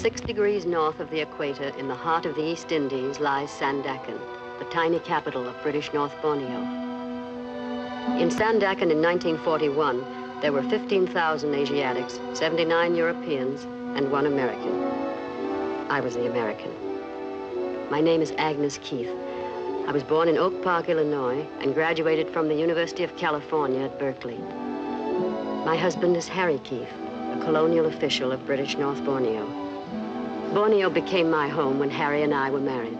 6 degrees north of the equator, in the heart of the East Indies, lies Sandakan, the tiny capital of British North Borneo. In Sandakan in 1941, there were 15,000 Asiatics, 79 Europeans, and 1 American. I was the American. My name is Agnes Keith. I was born in Oak Park, Illinois, and graduated from the University of California at Berkeley. My husband is Harry Keith, a colonial official of British North Borneo. Borneo became my home when Harry and I were married.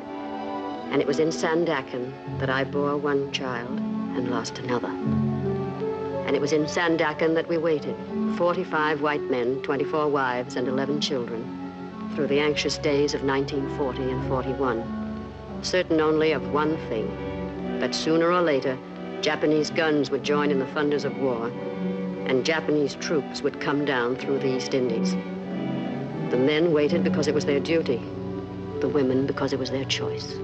And it was in Sandakan that I bore 1 child and lost another. And it was in Sandakan that we waited, 45 white men, 24 wives, and 11 children, through the anxious days of 1940 and 41, certain only of one thing, that sooner or later, Japanese guns would join in the thunders of war, and Japanese troops would come down through the East Indies. The men waited because it was their duty, the women because it was their choice.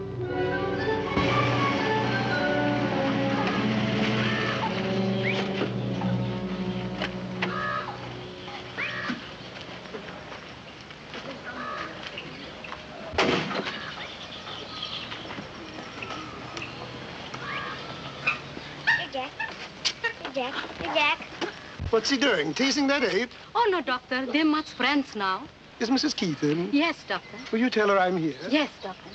What's he doing? Teasing that ape? Oh, no, Doctor. They're much friends now. Is Mrs. Keith in? Yes, Doctor. Will you tell her I'm here? Yes, Doctor.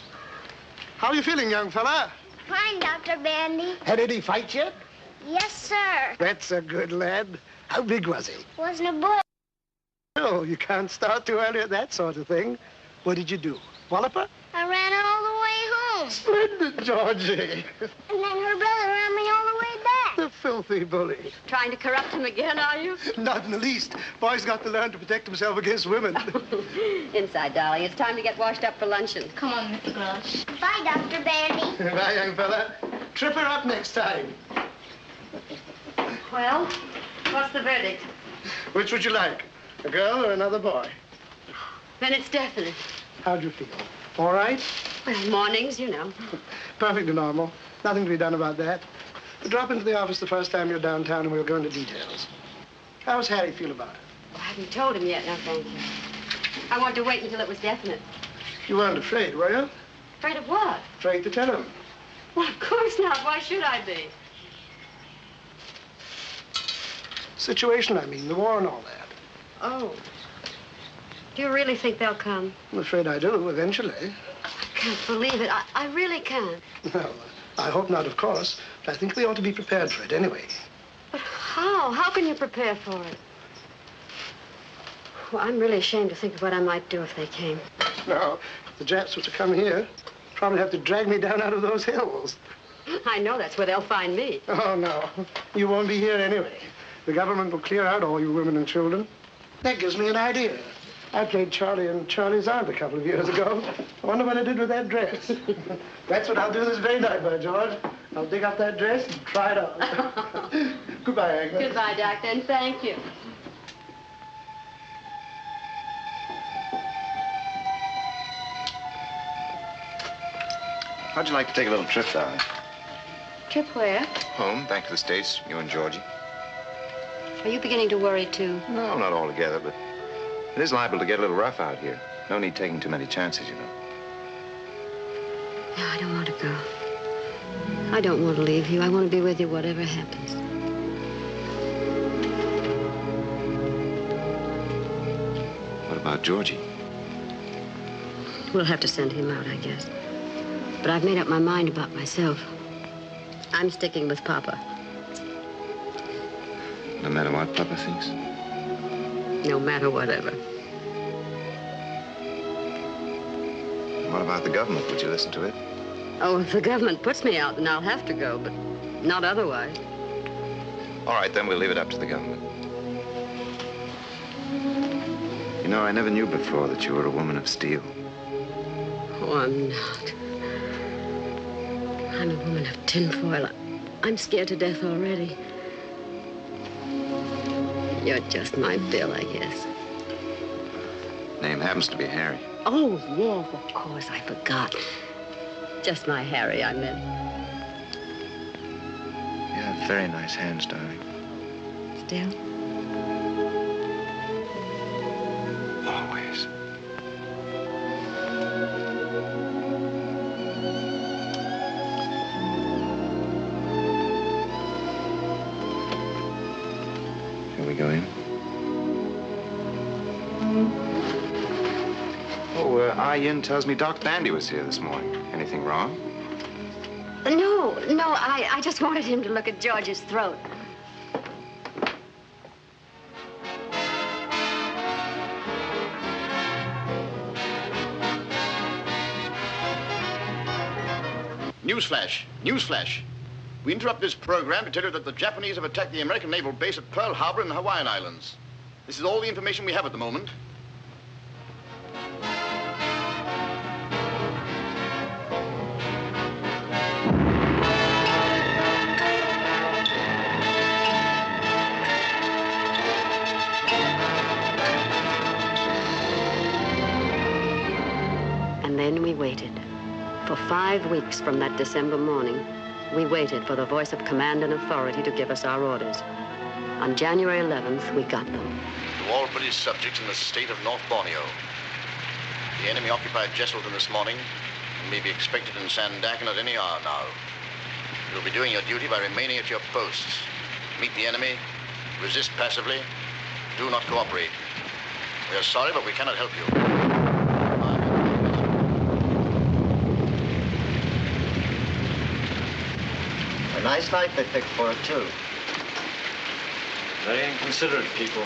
How are you feeling, young fella? Fine, Dr. Bandy. Had any fight yet? Yes, sir. That's a good lad. How big was he? Wasn't a boy. Oh, you can't start too early at that sort of thing. What did you do? Wallop her? I ran her all the way home. Splendid, Georgie. And then her brother ran me all the way back. The filthy bully. Trying to corrupt him again, are you? Not in the least. Boy's got to learn to protect himself against women. Inside, darling. It's time to get washed up for luncheon. Come on, Mr. Grosh. Bye, Dr. Bandy. Bye, young fella. Trip her up next time. Well, what's the verdict? Which would you like? A girl or another boy? Then it's definite. How'd you feel? All right? Well, mornings, you know. Perfectly normal. Nothing to be done about that. Drop into the office the first time you're downtown and we'll go into details. How's Harry feel about it? I haven't told him yet, no thank you. I wanted to wait until it was definite. You weren't afraid, were you? Afraid of what? Afraid to tell him. Well, of course not. Why should I be? Situation, I mean, the war and all that. Oh. Do you really think they'll come? I'm afraid I do, eventually. I can't believe it. I really can't. Well, I hope not, of course, but I think we ought to be prepared for it anyway. But how? How can you prepare for it? Well, I'm really ashamed to think of what I might do if they came. Now, if the Japs were to come here, probably have to drag me down out of those hills. I know that's where they'll find me. Oh, no. You won't be here anyway. The government will clear out all you women and children. That gives me an idea. I played Charlie and Charlie's aunt a couple of years ago. I wonder what I did with that dress. That's what I'll do this very night, by George. I'll dig up that dress and try it on. Goodbye, Agnes. Goodbye, Doctor, and thank you. How'd you like to take a little trip, darling? Trip where? Home, back to the States, you and Georgie. Are you beginning to worry, too? No, not altogether, but it is liable to get a little rough out here. No need taking too many chances, you know. No, I don't want to go. I don't want to leave you. I want to be with you whatever happens. What about Georgie? We'll have to send him out, I guess. But I've made up my mind about myself. I'm sticking with Papa. No matter what Papa thinks? No matter whatever. What about the government? Would you listen to it? Oh, if the government puts me out, then I'll have to go, but not otherwise. All right, then we'll leave it up to the government. You know, I never knew before that you were a woman of steel. Oh, I'm not. I'm a woman of tinfoil. I'm scared to death already. You're just my Bill, I guess. Name happens to be Harry. Oh, yes, of course, I forgot. Just my Harry, I meant. You have very nice hands, darling. Still? Always. Yin tells me Doc Bandy was here this morning. Anything wrong? No, I just wanted him to look at George's throat. Newsflash, newsflash. We interrupt this program to tell you that the Japanese have attacked the American naval base at Pearl Harbor in the Hawaiian Islands. This is all the information we have at the moment. And then we waited. For 5 weeks from that December morning, we waited for the voice of command and authority to give us our orders. On January 11th, we got them. To all British subjects in the state of North Borneo. The enemy occupied Jesselton this morning and may be expected in Sandakan at any hour now. You'll be doing your duty by remaining at your posts. Meet the enemy, resist passively, do not cooperate. We are sorry, but we cannot help you. A nice night they picked for it, too. Very inconsiderate people.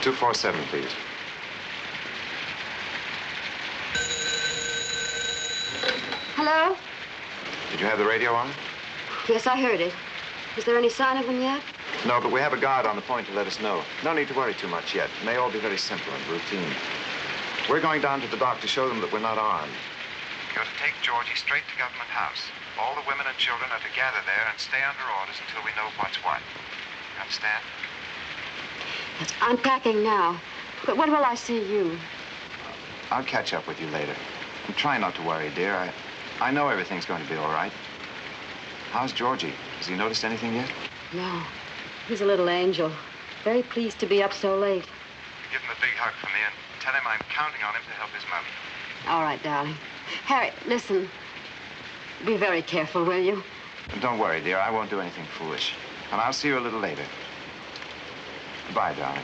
$247, please. Hello? Did you have the radio on? Yes, I heard it. Is there any sign of them yet? No, but we have a guard on the point to let us know. No need to worry too much yet. It may all be very simple and routine. We're going down to the dock to show them that we're not armed. You're to take Georgie straight to Government House. All the women and children are to gather there and stay under orders until we know what's what. You understand? Yes, I'm packing now. But when will I see you? I'll catch up with you later. And try not to worry, dear. I know everything's going to be all right. How's Georgie? Has he noticed anything yet? No. He's a little angel. Very pleased to be up so late. Give him a big hug from me and tell him I'm counting on him to help his mother. All right, darling. Harry, listen. Be very careful, will you? Don't worry, dear. I won't do anything foolish. And I'll see you a little later. Goodbye, darling.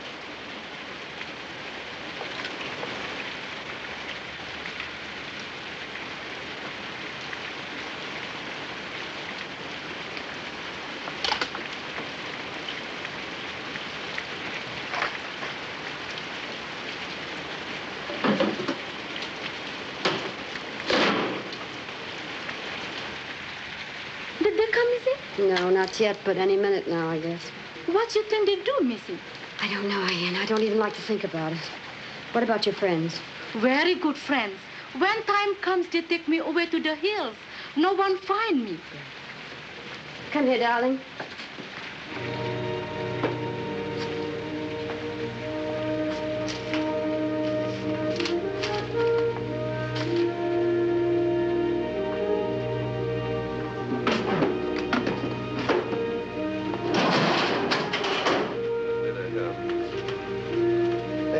No, not yet, but any minute now, I guess. What you think they do, Missy? I don't know, Ian. I don't even like to think about it. What about your friends? Very good friends. When time comes, they take me away to the hills. No one find me. Come here, darling.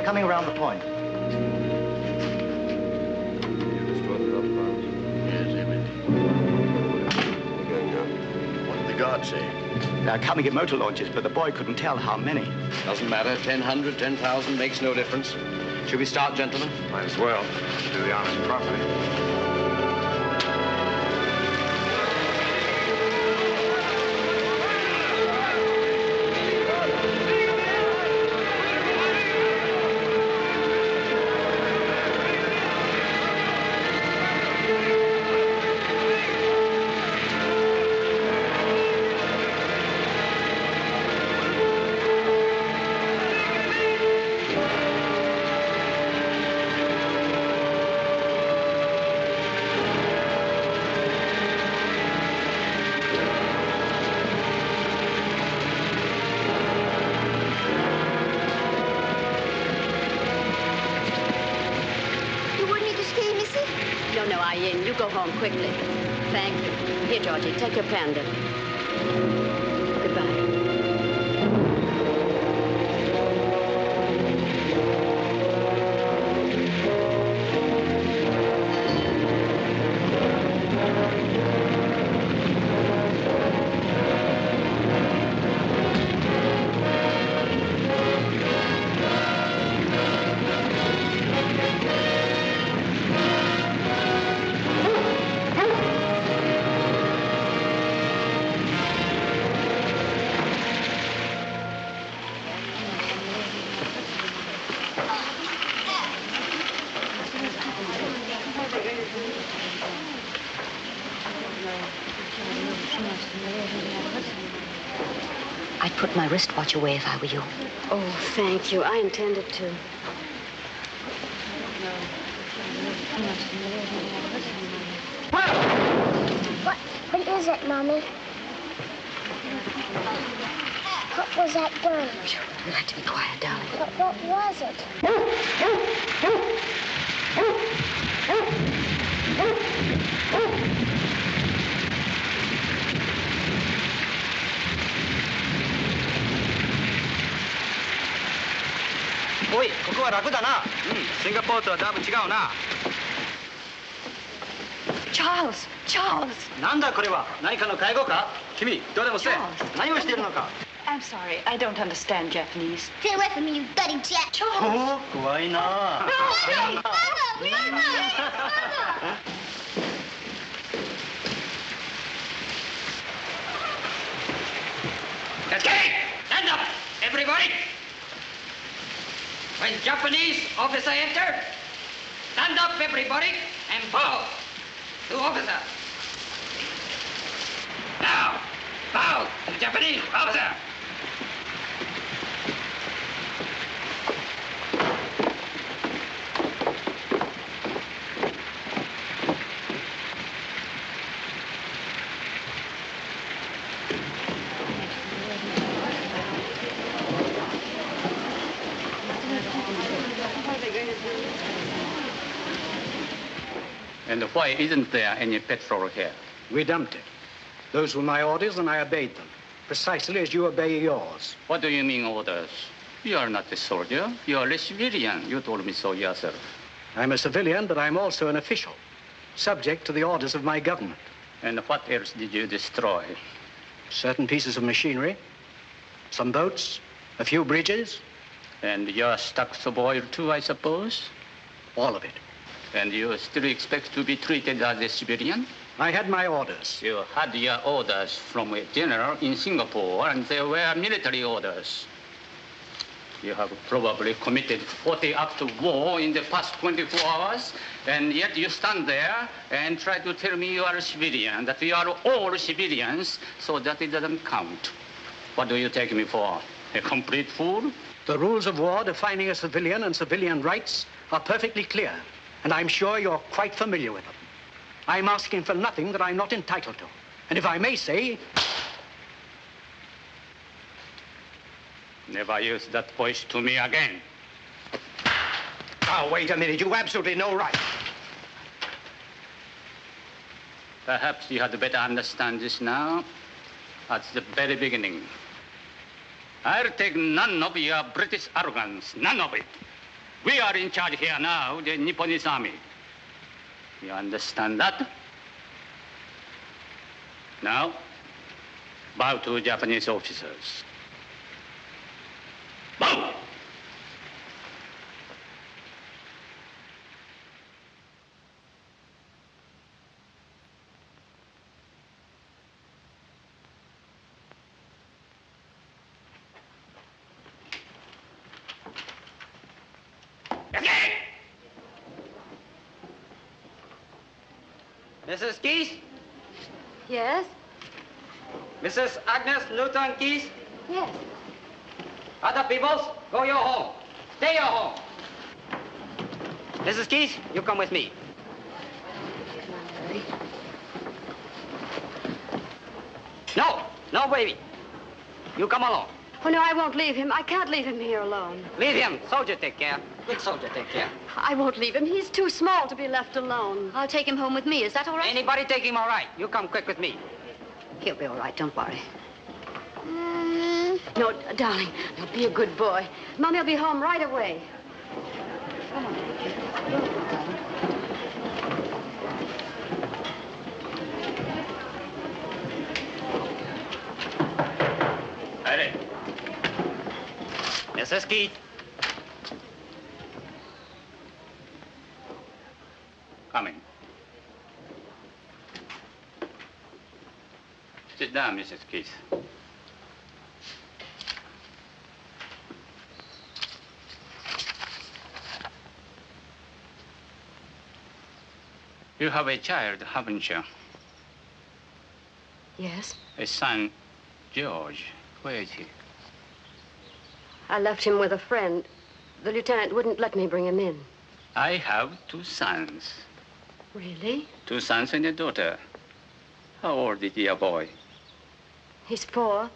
Coming around the point. Yes, Emmett. What did the guard say? They're coming at motor launches, but the boy couldn't tell how many. Doesn't matter. 1,000, 10,000 makes no difference. Should we start, gentlemen? Might as well. Do the honors properly. You go home quickly. Thank you. Here, Georgie, take your panda. Goodbye. I'd put my wristwatch away if I were you. Oh, thank you. I intended to. What is it, Mommy? What was that gun? You have to be quiet, darling. But what was it?おい、ここは楽だな。シンガポールとはだいぶ違うな。Charles! Charles! なんだこれは？何かの介護か？君、どうでもせ。何をしているのか？ I'm sorry, I don't understand Japanese. Stay away from me, you bloody jet. おお、怖いな。Mother! Mother! Okay, stand up, everybody. When Japanese officer enter, stand up, everybody, and bow to officer. Now, bow to Japanese officer. And why isn't there any petrol here? We dumped it. Those were my orders, and I obeyed them, precisely as you obey yours. What do you mean, orders? You are not a soldier. You are a civilian. You told me so yourself. I'm a civilian, but I'm also an official, subject to the orders of my government. And what else did you destroy? Certain pieces of machinery, some boats, a few bridges. And your stocks of oil, too, I suppose? All of it. And you still expect to be treated as a civilian? I had my orders. You had your orders from a general in Singapore, and they were military orders. You have probably committed 40 acts of war in the past 24 hours, and yet you stand there and try to tell me you are a civilian, that we are all civilians, so that it doesn't count. What do you take me for? A complete fool? The rules of war defining a civilian and civilian rights are perfectly clear, and I'm sure you're quite familiar with them. I'm asking for nothing that I'm not entitled to. And if I may say... Never use that voice to me again. Oh, wait a minute. You've absolutely no right. Perhaps you had better understand this now. At the very beginning. I'll take none of your British arrogance. None of it. We are in charge here now, the Nipponese army. You understand that? Now, bow to Japanese officers. Bow! Mrs. Keys? Yes? Mrs. Agnes Newton Keys? Yes. Other peoples, go your home. Stay your home. Mrs. Keys, you come with me. No, baby. You come along. Oh, no, I won't leave him. I can't leave him here alone. Leave him. Soldier take care. Good soldier take care. I won't leave him. He's too small to be left alone. I'll take him home with me. Is that all right? Anybody take him all right. You come quick with me. He'll be all right. Don't worry. No, darling. No, be a good boy. Mommy will be home right away. Come on. Ready. Mrs. Keith. Come in. Sit down, Mrs. Keith. You have a child, haven't you? Yes? A son, George. Where is he? I left him with a friend. The lieutenant wouldn't let me bring him in. I have 2 sons. Really? 2 sons and a daughter. How old is your boy? He's 4.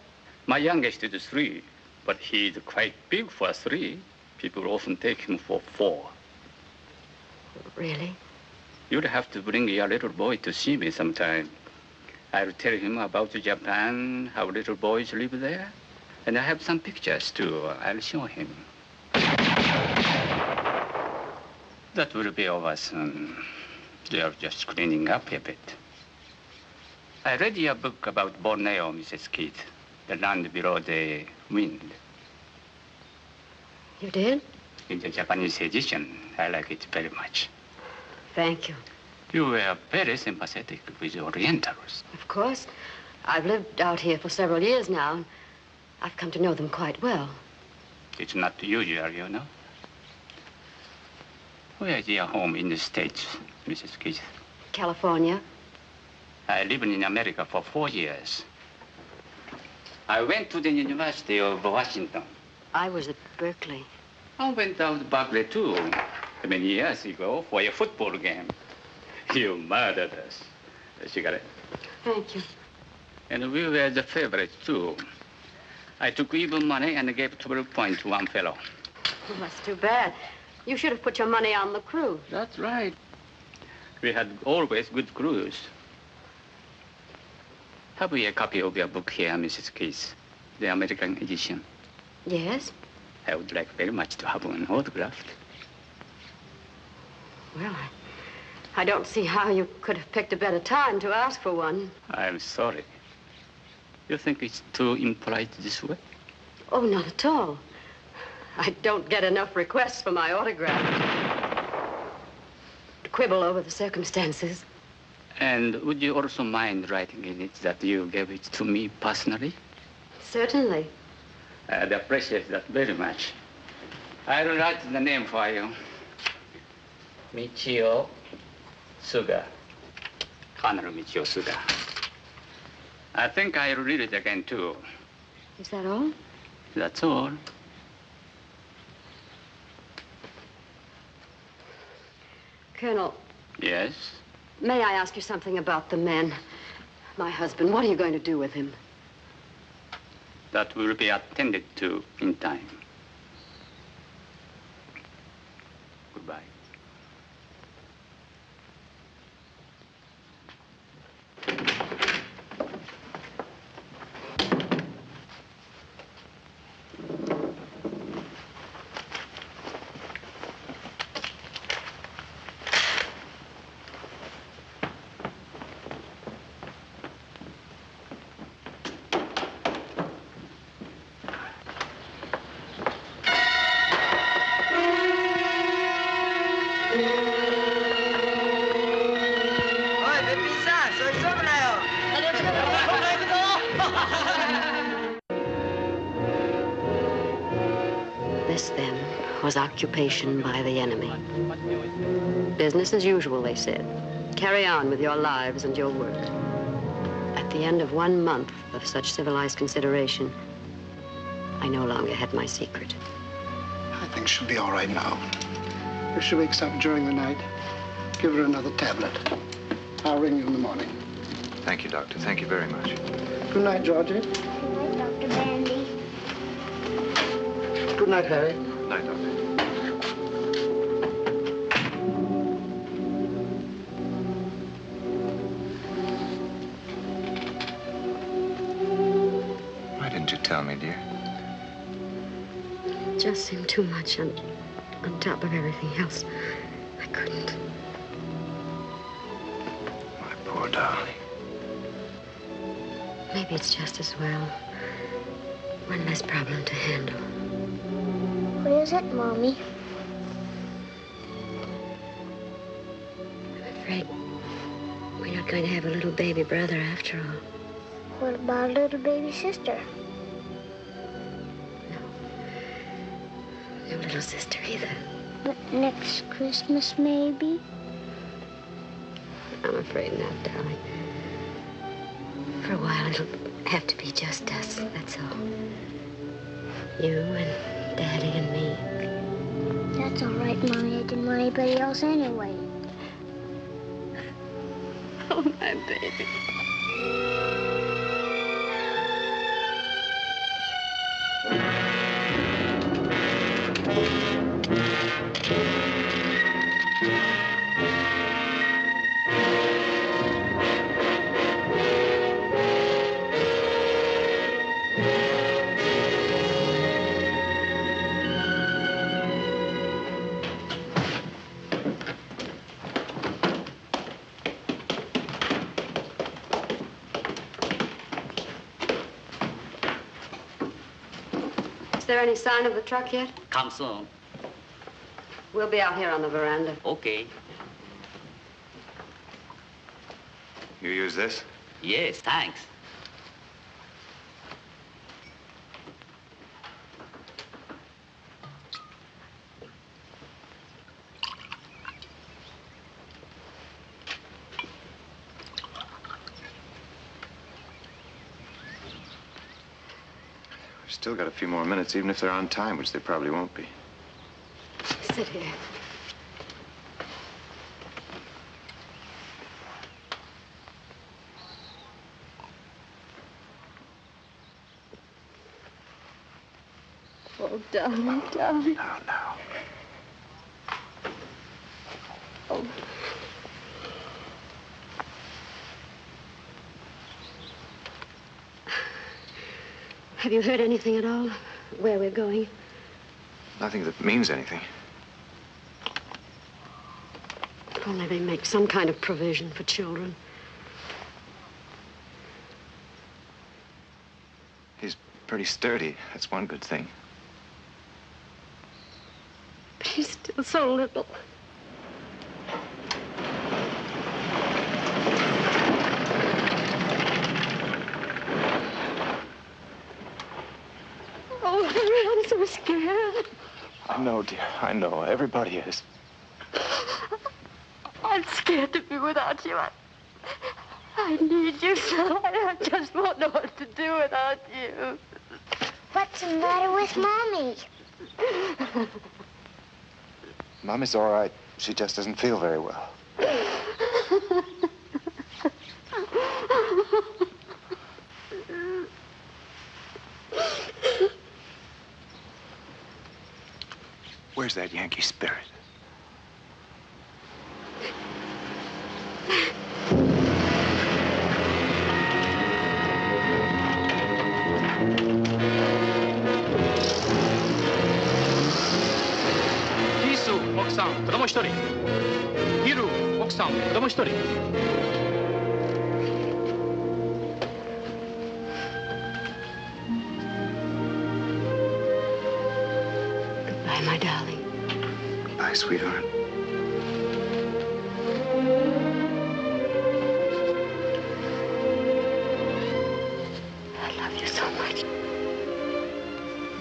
My youngest is 3, but he's quite big for 3. People often take him for 4. Really? You'd have to bring your little boy to see me sometime. I'll tell him about Japan, how little boys live there. And I have some pictures, too. I'll show him. That will be over soon. They are just cleaning up a bit. I read your book about Borneo, Mrs. Keith. The land below the wind. You did? In the Japanese edition, I like it very much. Thank you. You were very sympathetic with the Orientals. Of course. I've lived out here for several years now, and I've come to know them quite well. It's not usual, you know. Where is your home in the States, Mrs. Keith? California. I lived in America for 4 years. I went to the University of Washington. I was at Berkeley. I went down to Berkeley, too, many years ago for a football game. You murdered us. A cigarette? Thank you. And we were the favorites, too. I took even money and gave 12 points to one fellow. Well, that's too bad. You should have put your money on the crew. That's right. We had always good crews. Have we a copy of your book here, Mrs. Keith? The American edition? Yes? I would like very much to have one autographed. Well, I don't see how you could have picked a better time to ask for one. I'm sorry. You think it's too impolite this way? Oh, not at all. I don't get enough requests for my autograph. To quibble over the circumstances. And would you also mind writing in it that you gave it to me personally? Certainly. I'd appreciate that very much. I'll write the name for you. Michio Suga. Colonel Michio Suga. I think I'll read it again, too. Is that all? That's all. Colonel. Yes? May I ask you something about the man? My husband, what are you going to do with him? That will be attended to in time. Goodbye. This, then, was occupation by the enemy. Business as usual, they said. Carry on with your lives and your work. At the end of 1 month of such civilized consideration, I no longer had my secret. I think she'll be all right now. If she wakes up during the night, give her another tablet. I'll ring you in the morning. Thank you, Doctor. Thank you very much. Good night, Georgie. Good night, Dr. Bandy. Good night, Harry. Night, Doctor. Why didn't you tell me, dear? It just seemed too much on top of everything else. I couldn't. My poor darling. Maybe it's just as well. One less problem to handle. What is it, Mommy? I'm afraid we're not going to have a little baby brother after all. What about a little baby sister? No little sister either. But next Christmas, maybe? I'm afraid not, darling. For a while, it'll have to be just us, that's all. You and Daddy and me. That's all right, Mommy. I didn't want anybody else anyway. Oh, my baby. Is there any sign of the truck yet? Come soon. We'll be out here on the veranda. Okay. You use this? Yes, thanks. Still got a few more minutes, even if they're on time, which they probably won't be. Sit here. Oh, darling, darling. Now. Oh. Have you heard anything at all? Where we're going? Nothing that means anything. If only they make some kind of provision for children. He's pretty sturdy. That's one good thing. But he's still so little. Oh, I'm so scared. I know, dear. I know. Everybody is. I'm scared to be without you. I need you so. I just won't know what to do without you. What's the matter with Mommy? Mommy's all right. She just doesn't feel very well. Where's that Yankee spirit? Hisu, 奥さん、子供一人。ヒル、奥さん、子供一人。Goodbye, my darling. Bye, sweetheart. I love you so much.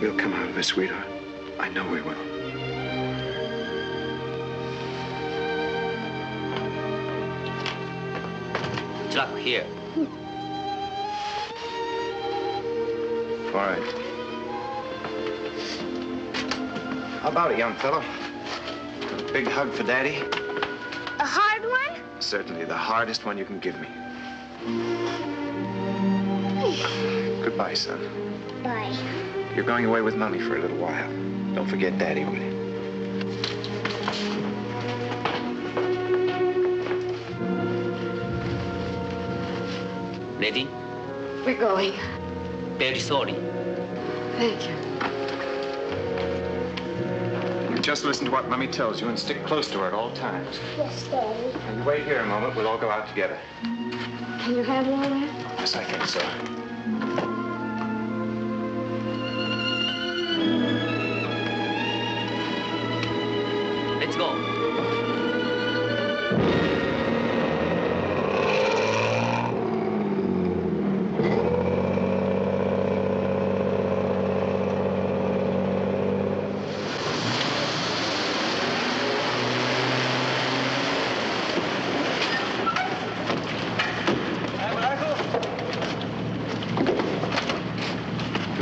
We'll come out of this, sweetheart. I know we will. Truck here. All right. How about it, young fellow? A big hug for Daddy? A hard one? Certainly, the hardest one you can give me. Goodbye, son. Bye. You're going away with Mommy for a little while. Don't forget Daddy, will you? Ready? We're going. Very sorry. Thank you. You just listen to what Mommy tells you and stick close to her at all times. Yes, Daddy. Now, you wait here a moment. We'll all go out together. Can you handle all that? Yes, I think so. Let's go.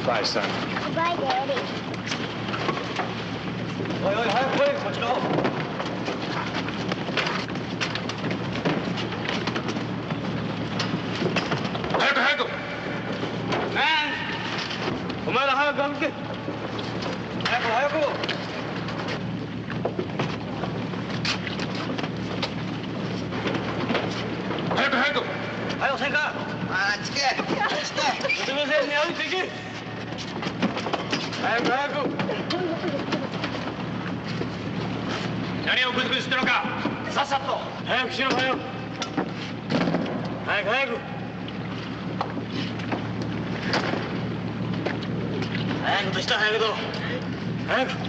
Bye, son. Bye, Daddy. おいおい、早く来い、こっちの方。早く早く。お前ら早く歩け。早く早く。早く早く。早くせんか。あっちけ。すみませんね、歩いていけ。早く早く。何をグズグズしてるのか。さっさと。早くしろ、早く。早く早く。早くとしたら早いけど。早く。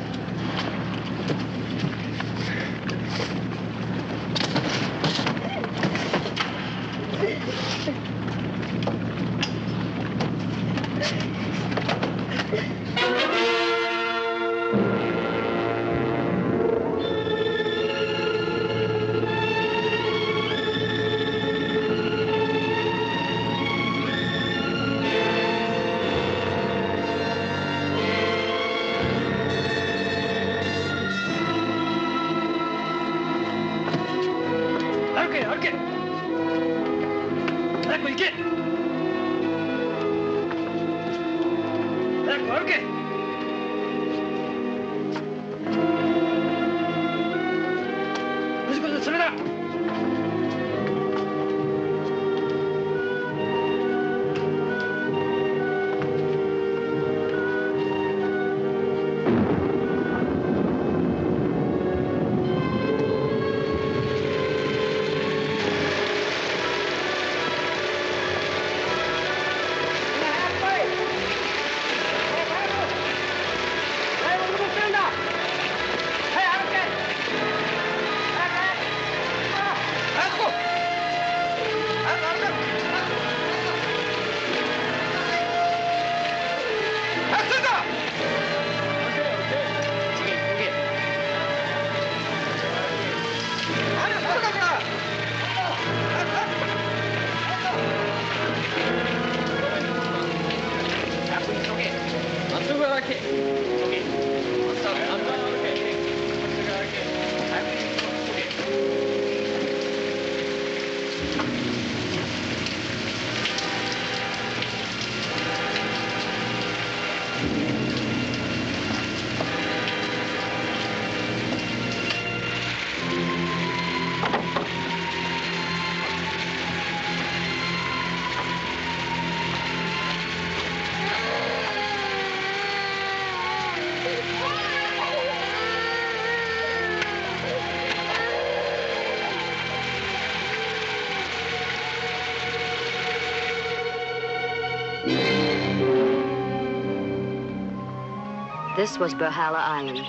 This was Berhala Island,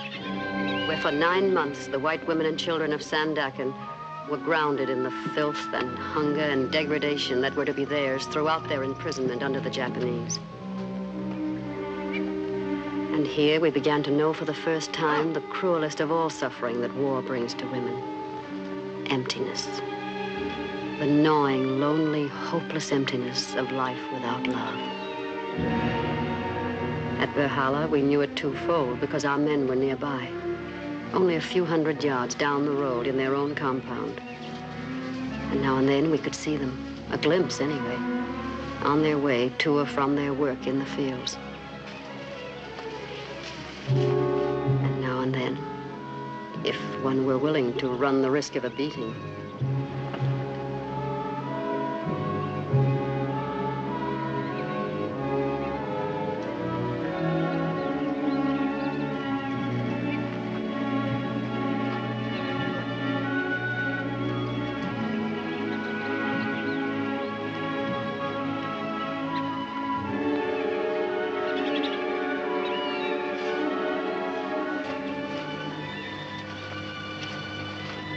where for 9 months the white women and children of Sandakan were grounded in the filth and hunger and degradation that were to be theirs throughout their imprisonment under the Japanese. And here we began to know for the first time the cruelest of all suffering that war brings to women: emptiness. The gnawing, lonely, hopeless emptiness of life without love. At Berhala, we knew it twofold because our men were nearby, only a few hundred yards down the road in their own compound. And now and then we could see them, a glimpse anyway, on their way to or from their work in the fields. And now and then, if one were willing to run the risk of a beating,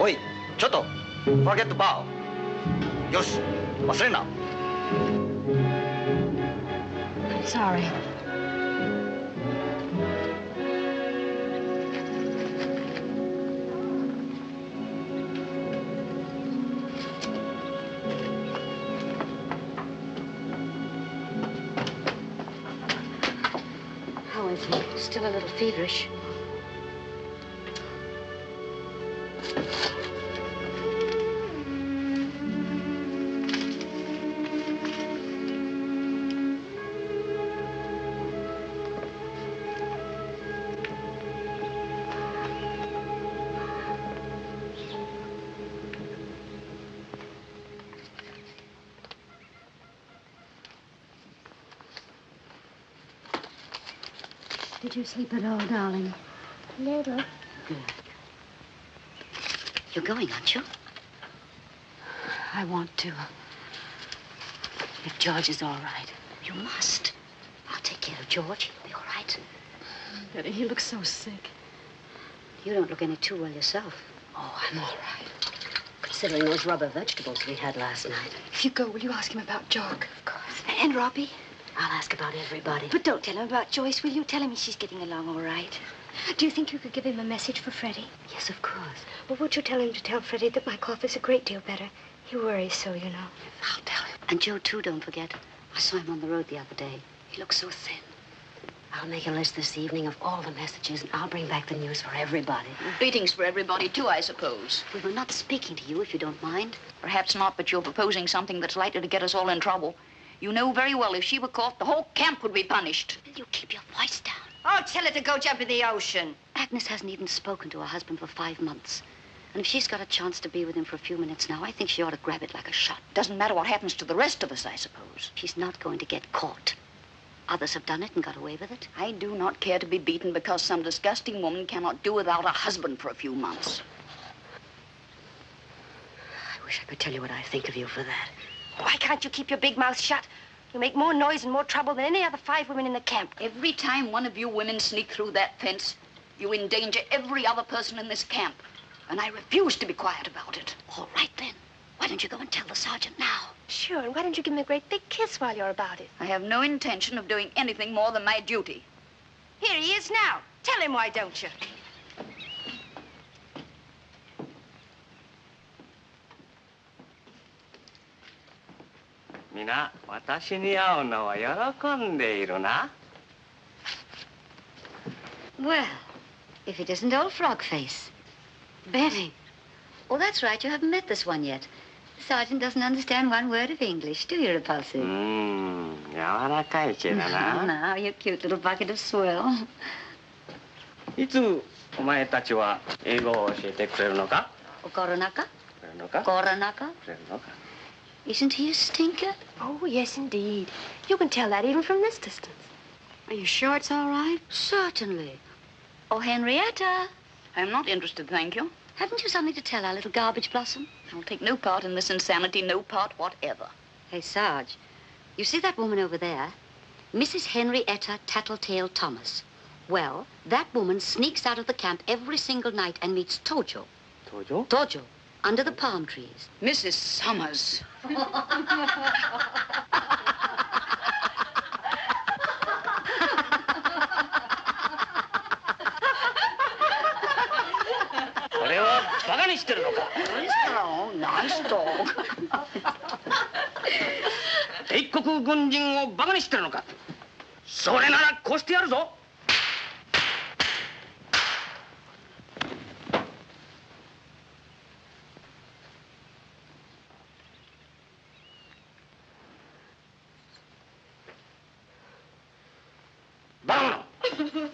おい、ちょっと。Forget the bow。よし、忘れんな。Sorry. nothing. Still a little feverish. Did you sleep at all, darling? Little. Good. You're going, aren't you? I want to. If George is all right. You must. I'll take care of George. He'll be all right. Betty, he looks so sick. You don't look any too well yourself. Oh, I'm all right. Considering those rubber vegetables we had last night. If you go, will you ask him about Jock? Of course. And Robbie? I'll ask about everybody. But don't tell him about Joyce, will you? Tell him she's getting along all right. Do you think you could give him a message for Freddie? Yes, of course. Well, would you tell him to tell Freddie that my cough is a great deal better? He worries so, you know. I'll tell him. And Joe, too, don't forget. I saw him on the road the other day. He looks so thin. I'll make a list this evening of all the messages, and I'll bring back the news for everybody. Beatings for everybody, too, I suppose. We were not speaking to you, if you don't mind. Perhaps not, but you're proposing something that's likely to get us all in trouble. You know very well if she were caught, the whole camp would be punished. Will you keep your voice down? Oh, tell her to go jump in the ocean. Agnes hasn't even spoken to her husband for 5 months. And if she's got a chance to be with him for a few minutes now, I think she ought to grab it like a shot. Doesn't matter what happens to the rest of us, I suppose. She's not going to get caught. Others have done it and got away with it. I do not care to be beaten because some disgusting woman cannot do without a husband for a few months. I wish I could tell you what I think of you for that. Why can't you keep your big mouth shut? You make more noise and more trouble than any other 5 women in the camp. Every time one of you women sneak through that fence, you endanger every other person in this camp. And I refuse to be quiet about it. All right, then. Why don't you go and tell the sergeant now? Sure, and why don't you give him a great big kiss while you're about it? I have no intention of doing anything more than my duty. Here he is now. Tell him, why don't you? 皆、私に会うのは喜んでいるな。Well, if it isn't old Frog Face. Betty. Oh, that's right. You haven't met this one yet. The sergeant doesn't understand one word of English, do you, Repulsive? 柔らかいけどな。Now, you cute little bucket of swell. いつお前たちは英語を教えてくれるのか？ Koronaka? くれるのか？ Koronaka? くれるのか？ Isn't he a stinker? Oh, yes, indeed. You can tell that even from this distance. Are you sure it's all right? Certainly. Oh, Henrietta. I'm not interested, thank you. Haven't you something to tell our little garbage blossom? I'll take no part in this insanity, no part whatever. Hey, Sarge, you see that woman over there? Mrs. Henrietta Tattletale Thomas. Well, that woman sneaks out of the camp every single night and meets Tojo. Tojo? Tojo, under the palm trees. Mrs. Summers. Nice dog. 帝国軍人をバカにしてるのか？それならこうしてやるぞ。バカ者。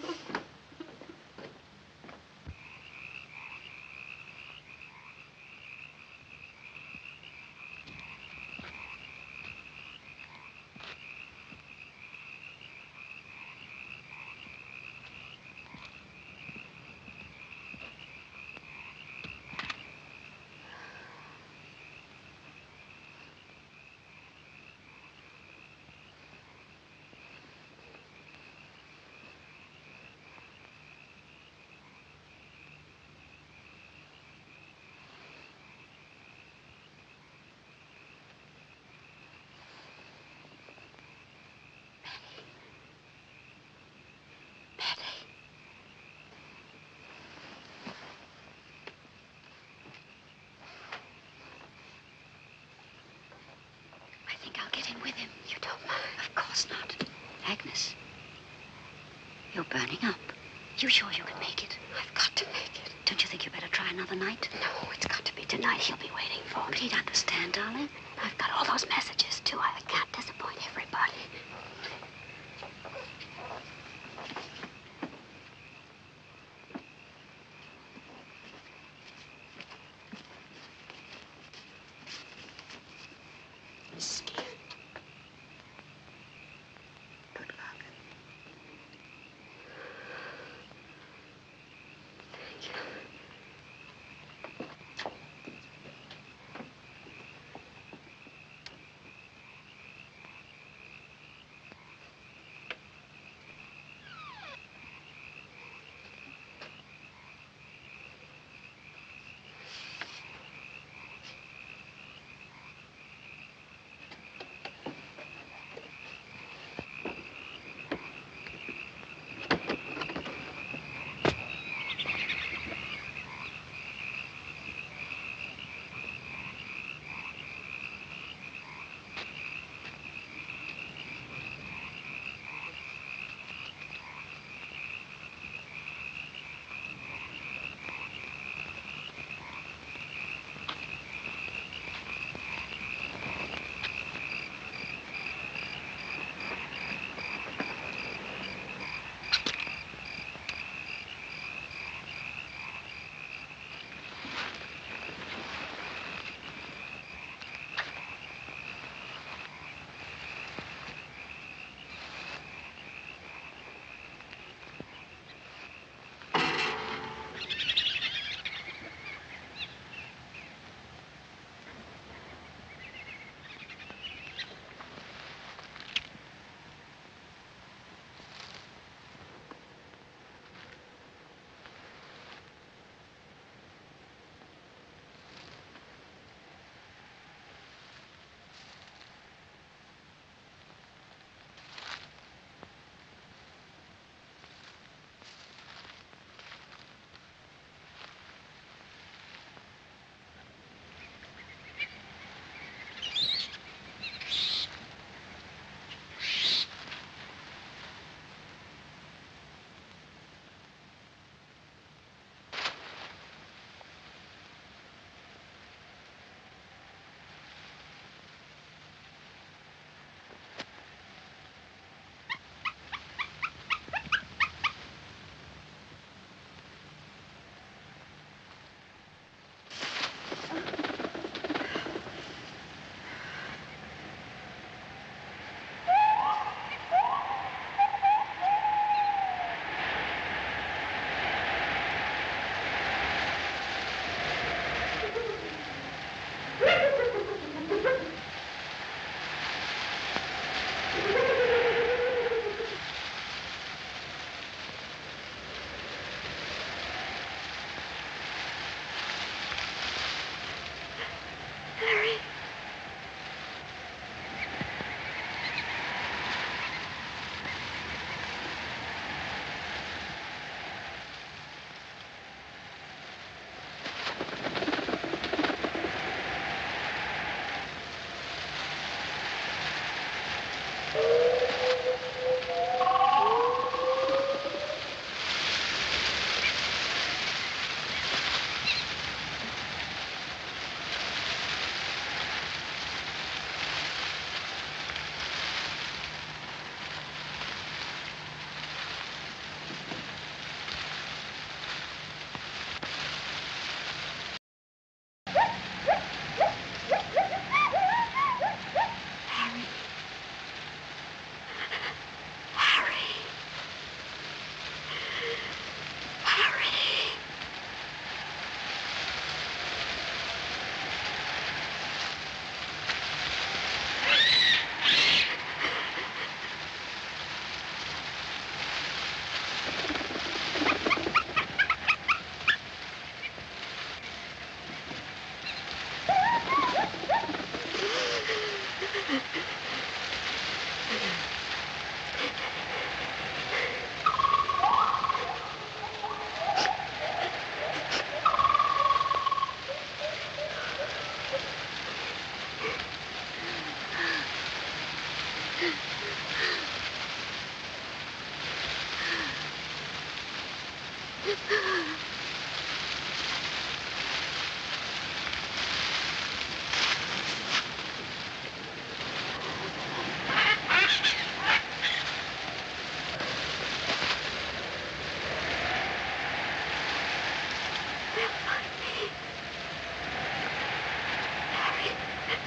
I think I'll get in with him. You don't mind? Of course not. Agnes, you're burning up. You sure you can make it? I've got to make it. Don't you think you better try another night? No, it's got to be tonight. He'll be waiting for me. But he'd understand, darling. I've got all those messages, too. I can't disappoint everybody. I'm scared. Good luck. Thank you.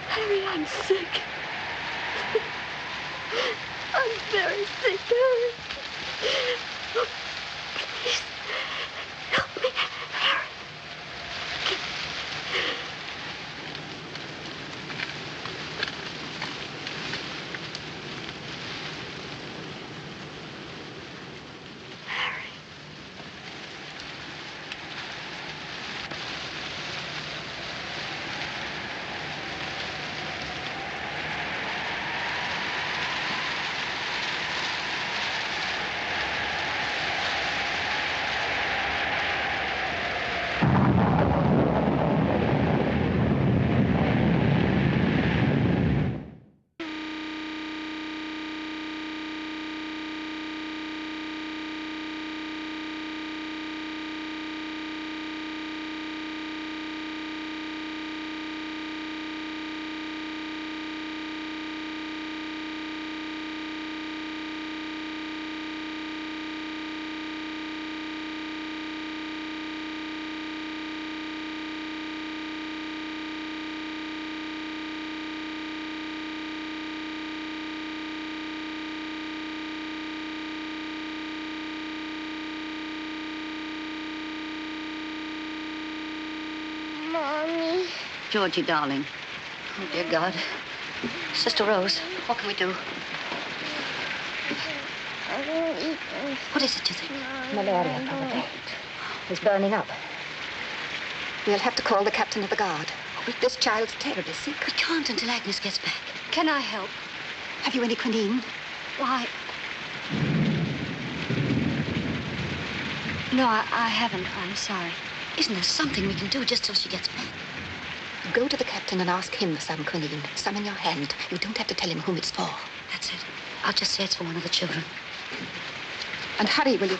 Harry, I'm sick. I'm very sick, Harry. Oh, please, help me, Harry. Mommy. Georgie, darling. Oh, dear God. Sister Rose, what can we do? I won't eat them. What is it, you think? Malaria, probably. He's burning up. We'll have to call the captain of the guard. This child's terribly sick. We can't until Agnes gets back. Can I help? Have you any quinine? Why? No, I haven't. I'm sorry. Isn't there something we can do just till she gets back? Go to the captain and ask him for some quinine. Some in your hand. You don't have to tell him whom it's for. That's it. I'll just say it's for one of the children. And hurry, will you?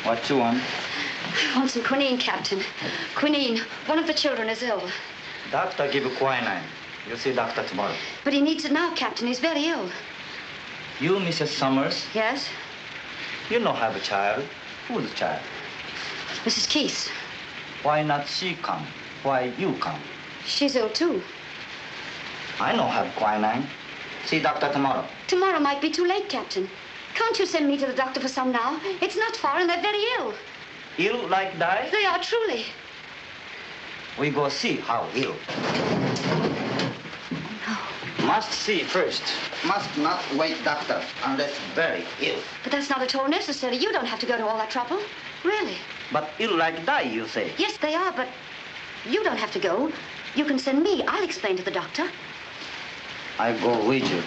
What you want? I want some quinine, Captain. Quinine. One of the children is ill. Doctor give quinine. You'll see doctor tomorrow. But he needs it now, Captain. He's very ill. You, Mrs. Summers? Yes? You know have a child. Who's the child? Mrs. Keith. Why not she come? Why you come? She's ill, too. I know have quinine. See doctor tomorrow. Tomorrow might be too late, Captain. Can't you send me to the doctor for some now? It's not far, and they're very ill. Ill like die? They are, truly. We go see how ill. No. Must see first. Must not wait doctor unless very ill. But that's not at all necessary. You don't have to go to all that trouble. Really. But ill like die, you say? Yes, they are, but you don't have to go. You can send me. I'll explain to the doctor. I go with you.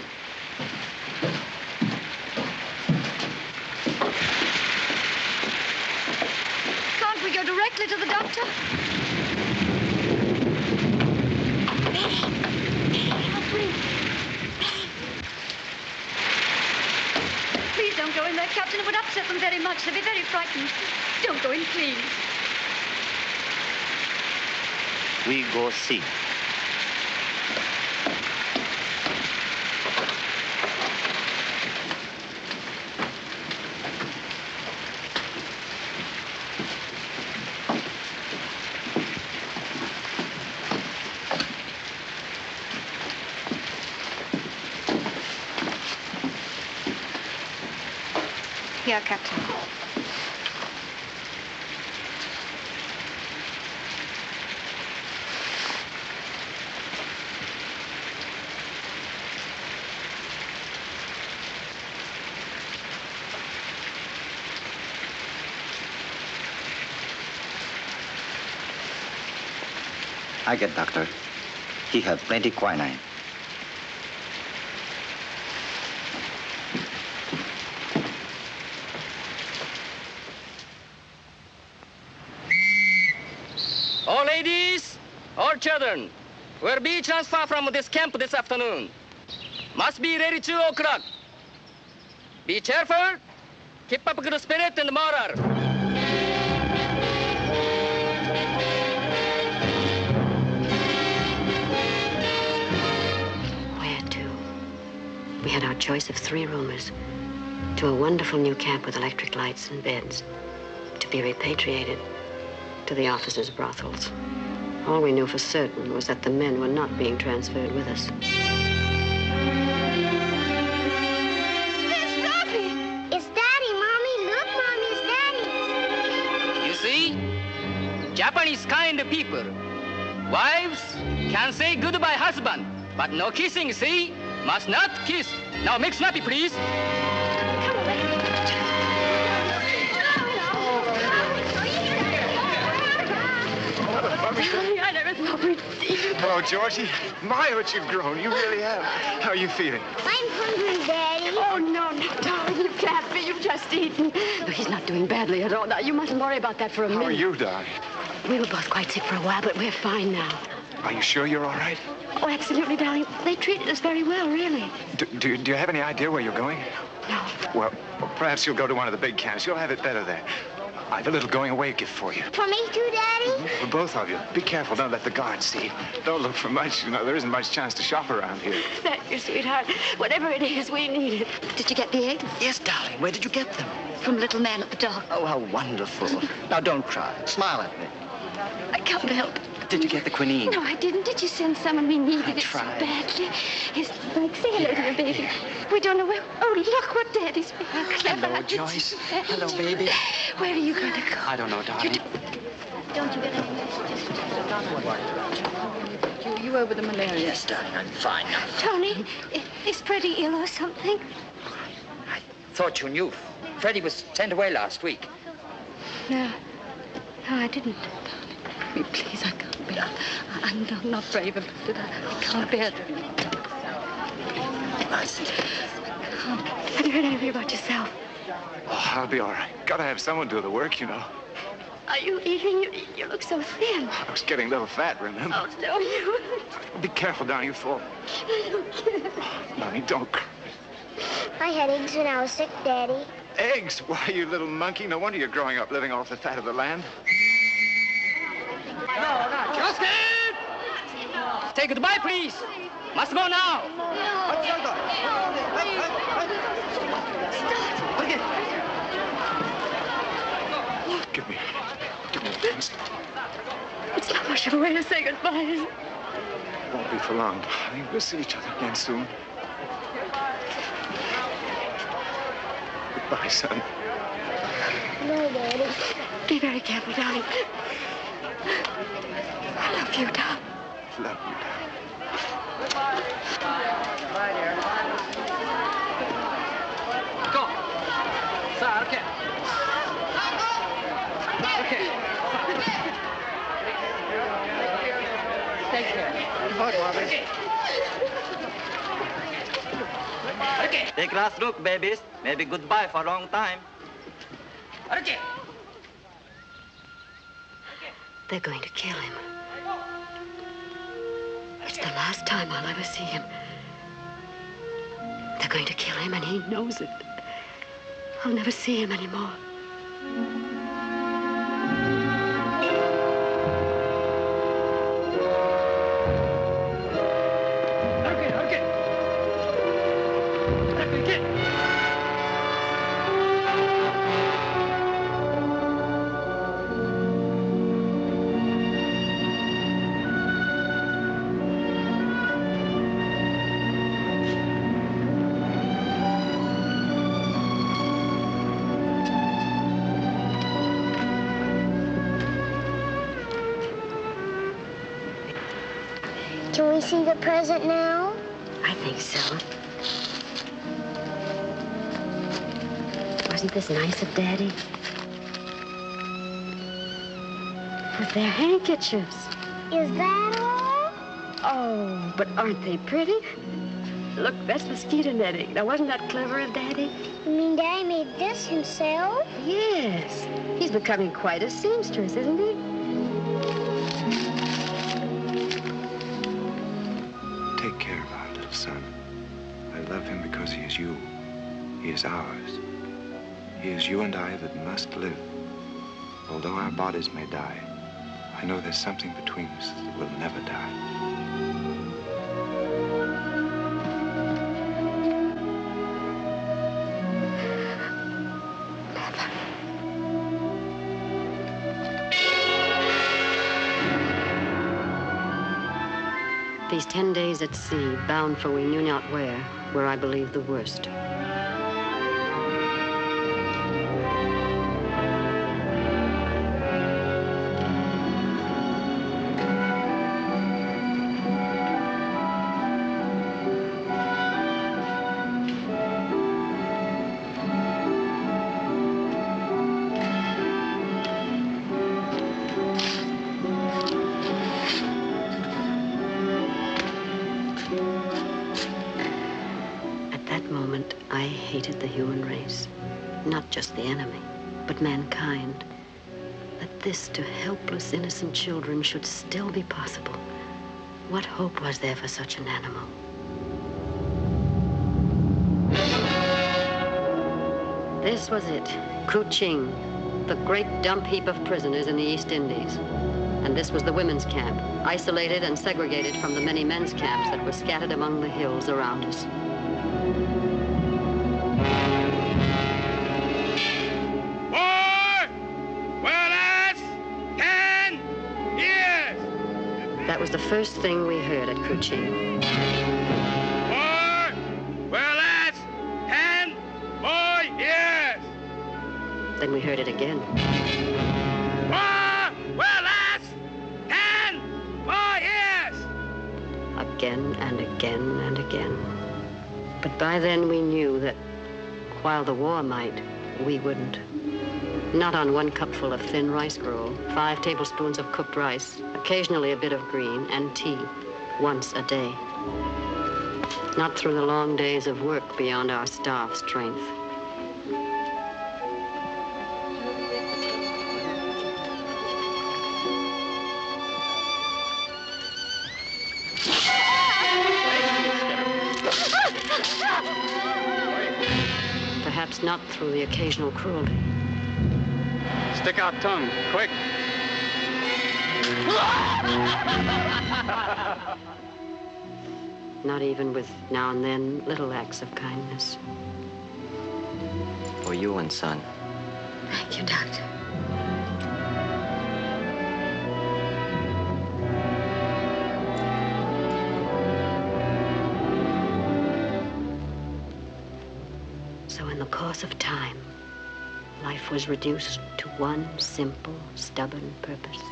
Can't we go directly to the doctor? Please don't go in there, Captain. It would upset them very much. They'd be very frightened. Don't go in, please. We go see. Here, Captain. I get doctor. He have plenty quinine. All ladies, all children will be transferred from this camp this afternoon. Must be ready 2 o'clock. Be cheerful. Keep up good spirit and morale. Where to? We had our choice of 3 roomers. To a wonderful new camp with electric lights and beds. To be repatriated to the officers' brothels. All we knew for certain was that the men were not being transferred with us. It's Robbie! It's Daddy, Mommy. Look, Mommy, it's Daddy. You see? Japanese kind of people. Wives can say goodbye husband, but no kissing, see? Must not kiss. Now make snappy, please. Darling, I never thought we'd see you. Hello, Georgie. My, what you've grown. You really have. How are you feeling? I'm hungry, Daddy. Oh, no, darling, you can't be. You've just eaten. No, he's not doing badly at all. Now, you mustn't worry about that for a minute. How are you, darling? We were both quite sick for a while, but we're fine now. Are you sure you're all right? Oh, absolutely, darling. They treated us very well, really. Do you have any idea where you're going? No. Well, perhaps you'll go to one of the big camps. You'll have it better there. I've a little going-away gift for you. For me too, Daddy? For both of you. Be careful. Don't let the guards see. Don't look for much. You know, there isn't much chance to shop around here. Thank you, sweetheart. Whatever it is, we need it. Did you get the eggs? Yes, darling. Where did you get them? From little man at the dock. Oh, how wonderful. Now, don't cry. Smile at me. I can't help it. Did you get the quinine? No, I didn't. Did you send someone? We needed it so tried. badly. Yes, Mike, say hello to your baby. We don't know where... Oh, look what Daddy's being clever. Hello, Joyce. Hello, baby. Where are you going to go? I don't know, darling. Don't you get any messages? You over the malaria? Yes, darling. I'm fine now. Tony, is Freddie ill or something? I thought you knew. Freddie was sent away last week. No, I didn't. Me, please, I can't bear it. I'm not brave about it. I can't bear it. Have you heard anything about yourself? Oh, I'll be all right. Gotta have someone do the work, you know. Are you eating? You look so thin. I was getting a little fat, remember? Oh, so you... Be careful, darling. You fall. I don't care. Mommy, don't cry. I had eggs when I was sick, Daddy. Eggs? Why, you little monkey. No wonder you're growing up living off the fat of the land. Justin! Say goodbye, please. Must go now. Give me a chance. It's not much of a way to say goodbye, is it? Won't be for long, darling. We'll see each other again soon. Goodbye, son. No, Daddy. Be very careful, darling. I love you, darling. Love you, Go. Sir, okay. Okay. Take care. Okay. Take last look, babies. Maybe goodbye for a long time. Okay. They're going to kill him. It's the last time I'll ever see him. They're going to kill him, and he knows it. I'll never see him anymore. Can we see the present now? I think so. Wasn't this nice of Daddy? With their handkerchiefs. Is that all? Oh, but aren't they pretty? Look, that's mosquito netting. Now, wasn't that clever of Daddy? You mean Daddy made this himself? Yes. He's becoming quite a seamstress, isn't he? is you. He is ours. He is you and I that must live. Although our bodies may die, I know there's something between us that will never die. These 10 days at sea, bound for we knew not where, were, I believe, the worst. I hated the human race, not just the enemy, but mankind. That this to helpless, innocent children should still be possible. What hope was there for such an animal? This was it, Kuching, the great dump heap of prisoners in the East Indies. And this was the women's camp, isolated and segregated from the many men's camps that were scattered among the hills around us. That was the first thing we heard at Kuching. Well, that's 10 more years. Then we heard it again. Well, that's 10 more years. Again and again and again. But by then we knew that while the war might, we wouldn't. Not on one cupful of thin rice gruel, 5 tablespoons of cooked rice, occasionally a bit of green, and tea, once a day. Not through the long days of work beyond our staff strength. Perhaps not through the occasional cruelty. Stick out tongue, quick. Not even with, now and then, little acts of kindness. For you and son. Thank you, Doctor. So in the course of time, life was reduced to one simple, stubborn purpose: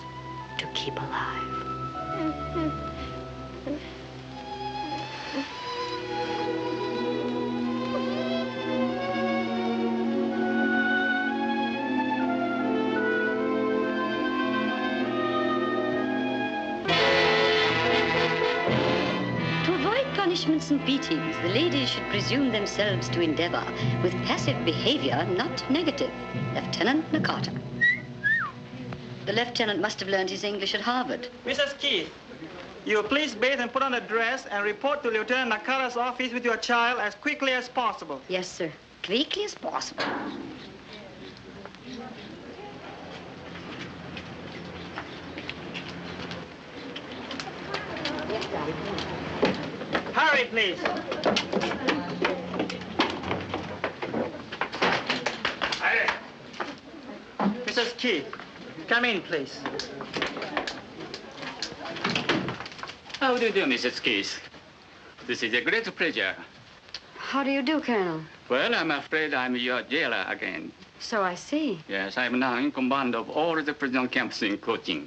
to keep alive. To avoid punishments and beatings, the ladies should presume themselves to endeavor with passive behavior, not negative. Lieutenant Nakata. The lieutenant must have learned his English at Harvard. Mrs. Keith, you please bathe and put on a dress and report to Lieutenant Nakata's office with your child as quickly as possible. Yes, sir. Quickly as possible. Hurry, please. Mrs. Keith, come in, please. How do you do, Mrs. Keith? This is a great pleasure. How do you do, Colonel? Well, I'm afraid I'm your jailer again. So I see. Yes, I'm now in command of all the prison camps in Kuching.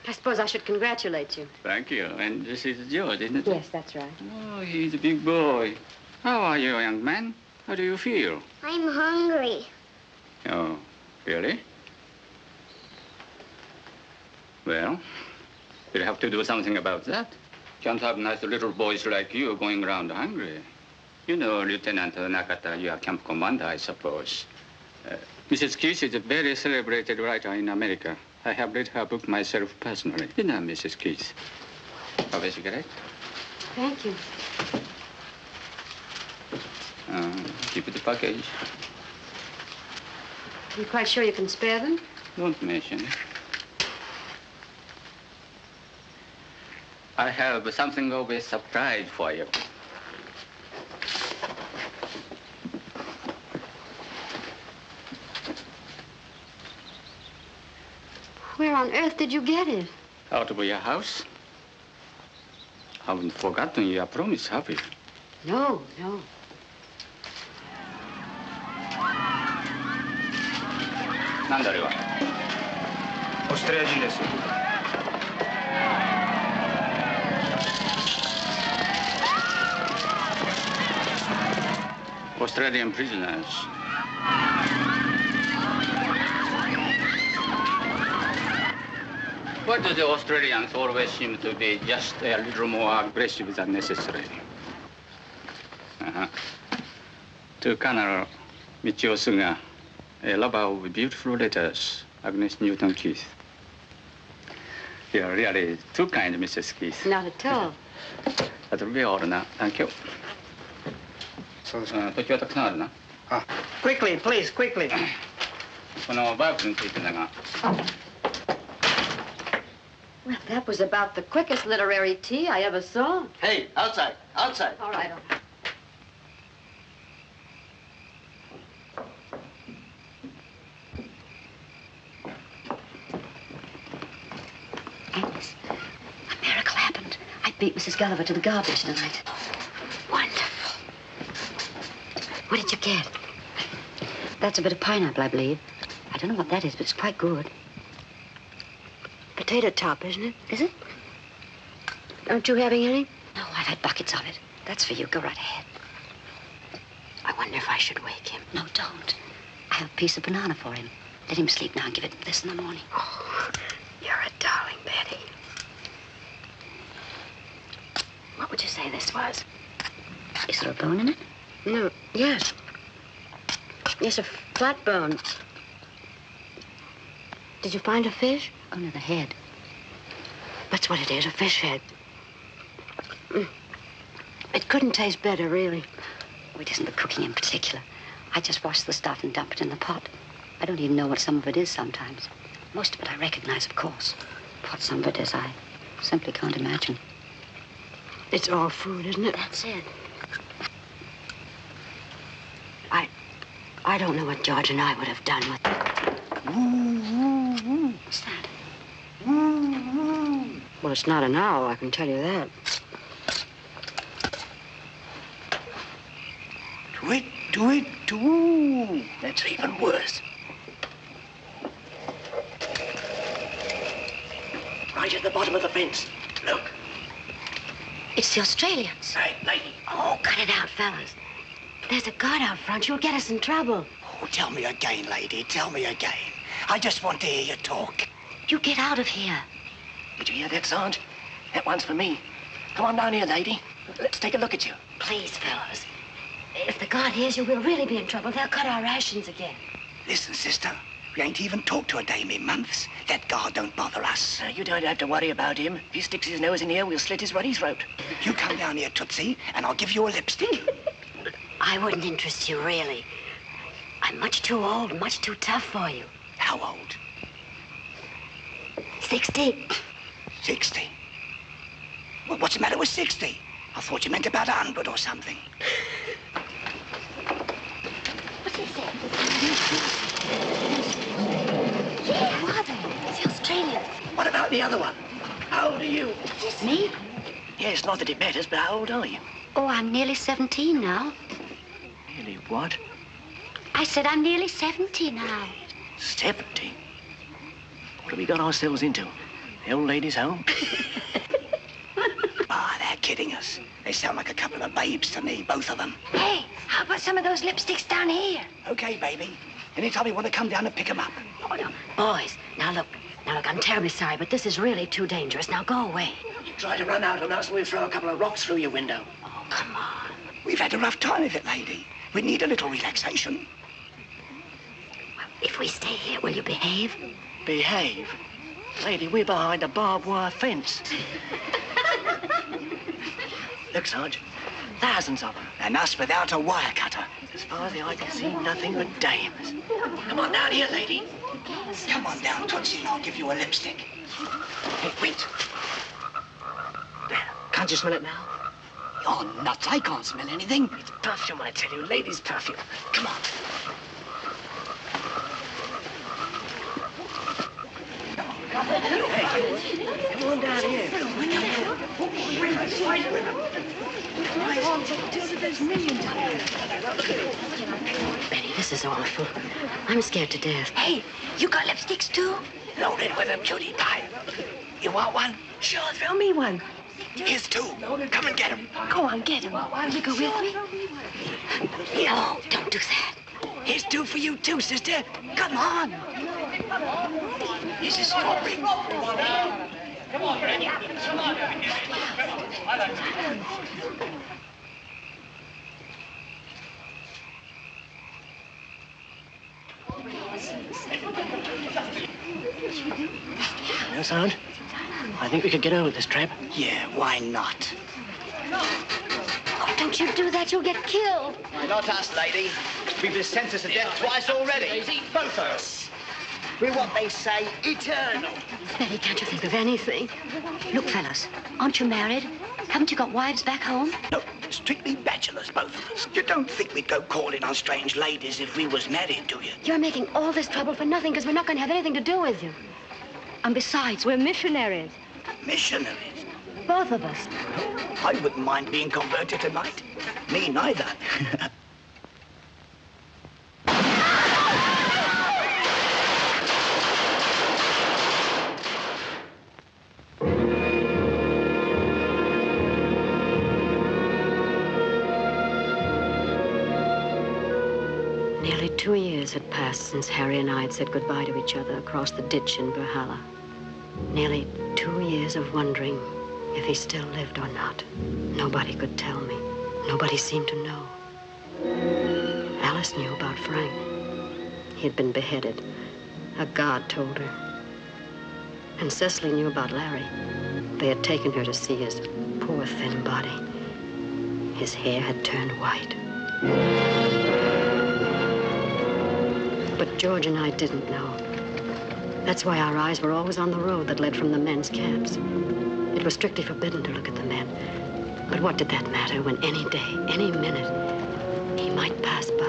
I suppose I should congratulate you. Thank you. And this is George, isn't it? Yes, that's right. Oh, he's a big boy. How are you, young man? How do you feel? I'm hungry. Oh, really? Well, we'll have to do something about that. Can't have nice little boys like you going around hungry. You know, Lieutenant Nakata, you are camp commander, I suppose. Mrs. Keith is a very celebrated writer in America. I have read her book myself personally. You know, Mrs. Keith. Have a cigarette? Thank you. Keep the package. You quite sure you can spare them? Don't mention it. I have something of a surprise for you. Where on earth did you get it? Out of your house. Haven't forgotten your promise, have you? No, no. なんだあれは？オーストラリア人です。Australian prisoners. Why do the Australians always seem to be just a little more aggressive than necessary? To Colonel Michio Suga, a lover of beautiful letters, Agnes Newton Keith. You're really too kind, Mrs. Keith. Not at all. That'll be all now. Thank you. Quickly, please, quickly. このバイクについてだが。 Well, that was about the quickest literary tea I ever saw. Hey, outside, outside. All right, all right. Agnes, a miracle happened. I beat Mrs. Gulliver to the garbage tonight. Wonderful. What did you get? That's a bit of pineapple, I believe. I don't know what that is, but it's quite good. Potato top, isn't it? Is it? Aren't you having any? No, I've had buckets of it. That's for you. Go right ahead. I wonder if I should wake him. No, don't. I have a piece of banana for him. Let him sleep now and give it this in the morning. Oh, you're a darling, Betty. What would you say this was? Is there a bone in it? No, yes. Yes, a flat bone. Did you find a fish? Oh, no, the head. That's what it is, a fish head. It couldn't taste better, really. Oh, it isn't the cooking in particular. I just wash the stuff and dump it in the pot. I don't even know what some of it is sometimes. Most of it I recognize, of course. What some of it is, I simply can't imagine. It's all food, isn't it? That's it. I don't know what George and I would have done with it. What's that? Well, it's not an owl, I can tell you that. Tweet, tweet, tweet. That's even worse. Right at the bottom of the fence. Look. It's the Australians. Right, lady. Oh, cut it out, fellas. There's a guard out front. You'll get us in trouble. Oh, tell me again, lady. Tell me again. I just want to hear you talk. You get out of here. Did you hear that, Sarge? That one's for me. Come on down here, lady. Let's take a look at you. Please, fellas. If the guard hears you, we'll really be in trouble. They'll cut our rations again. Listen, sister. We ain't even talked to a dame in months. That guard don't bother us. You don't have to worry about him. If he sticks his nose in here, we'll slit his ruddy throat. You come down here, Tootsie, and I'll give you a lipstick. I wouldn't interest you, really. I'm much too old, much too tough for you. How old? 60. 60? Well, what's the matter with 60? I thought you meant about 100 or something. What's he saying? Yeah, who are they? It's the Australians. What about the other one? How old are you? Me? Yes, not that it matters, but how old are you? Oh, I'm nearly 17 now. Nearly what? I said I'm nearly 70 now. 70? What have we got ourselves into? The old lady's home? Ah, they're kidding us. They sound like a couple of babes to me, both of them. Hey, how about some of those lipsticks down here? Okay, baby. Anytime you want to come down and pick them up. Oh, no. Boys, now look, I'm terribly sorry, but this is really too dangerous. Now go away. You try to run out on us and we'll throw a couple of rocks through your window. Oh, come on. We've had a rough time of it, lady. We need a little relaxation. Well, if we stay here, will you behave? Behave? Lady, we're behind a barbed wire fence. Look, Sarge, Thousands of them. And us without a wire cutter. As far as the eye can see, nothing but dames. Come on down here, lady. Come on down, Tootsie, and I'll give you a lipstick. Hey, wait. There. Can't you smell it now? Oh, nuts. I can't smell anything. It's perfume, I tell you. Ladies' perfume. Come on. Hey, come on down here. Betty, this is awful. I'm scared to death. Hey, you got lipsticks too? Loaded with them, cutie pie. You want one? Sure, throw me one. Here's two. Come and get them. Go on, get him. Will you go with me? No, don't do that. Here's two for you too, sister. Come on. Here's a strawberry. Come on, Fred. Come on. No, Sergeant? I think we could get over this trap. Yeah, why not? Oh, don't you do that. You'll get killed. Not us, lady. We've been sentenced to death twice already. Both of us. We're what they say, eternal. Betty, can't you think of anything? Look, fellas, aren't you married? Haven't you got wives back home? No, strictly bachelors, both of us. You don't think we'd go calling on strange ladies if we was married, do you? You're making all this trouble for nothing because we're not going to have anything to do with you. And besides, we're missionaries. Missionaries? Both of us. I wouldn't mind being converted tonight. Me neither. Nearly 2 years had passed since Harry and I had said goodbye to each other across the ditch in Valhalla. Nearly 2 years of wondering if he still lived or not. Nobody could tell me. Nobody seemed to know. Alice knew about Frank. He had been beheaded. A guard told her. And Cecily knew about Larry. They had taken her to see his poor, thin body. His hair had turned white. But George and I didn't know. That's why our eyes were always on the road that led from the men's camps. It was strictly forbidden to look at the men. But what did that matter when any day, any minute, he might pass by?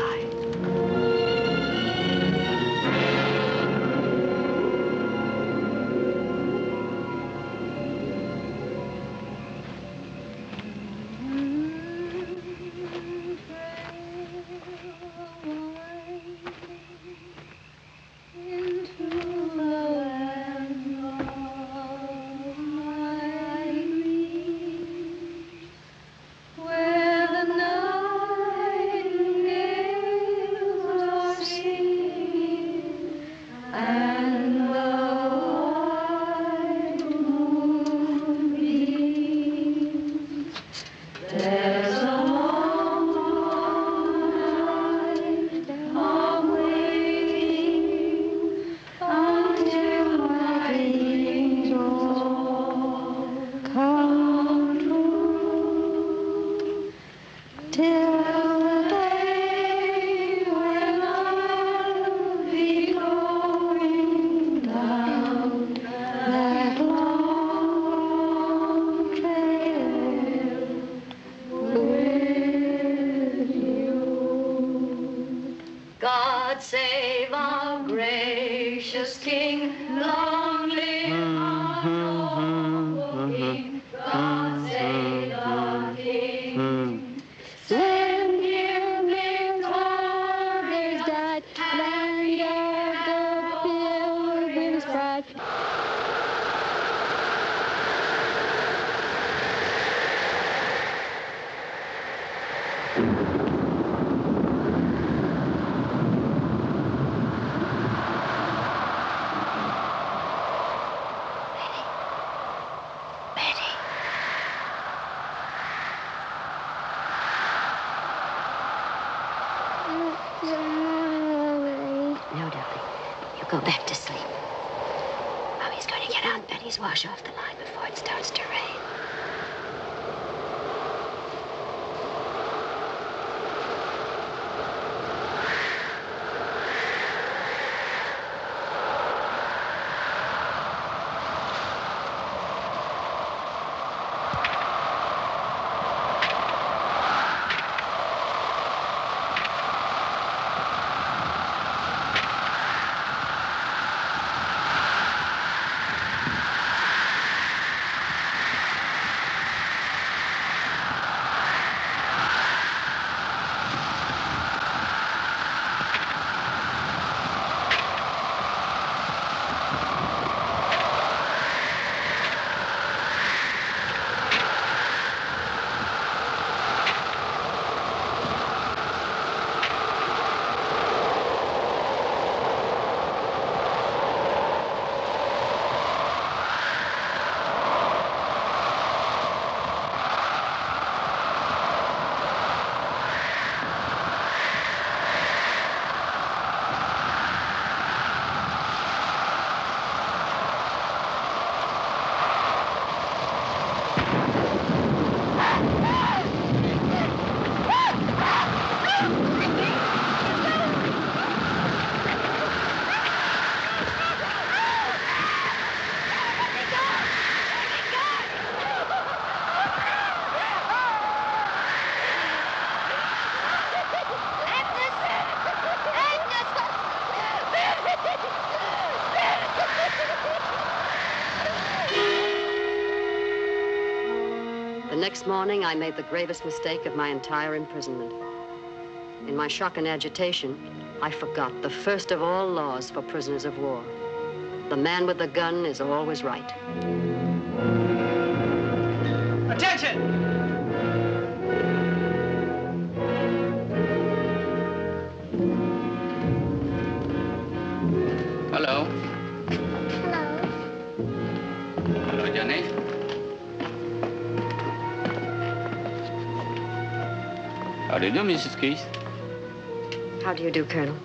Go back to sleep. Mommy's going to get Aunt Betty's wash off the line before it starts to rain. The next morning, I made the gravest mistake of my entire imprisonment. In my shock and agitation, I forgot the first of all laws for prisoners of war. The man with the gun is always right. Attention! Hello. Hello, Johnny. How do you do, Mrs. Keith? How do you do, Colonel?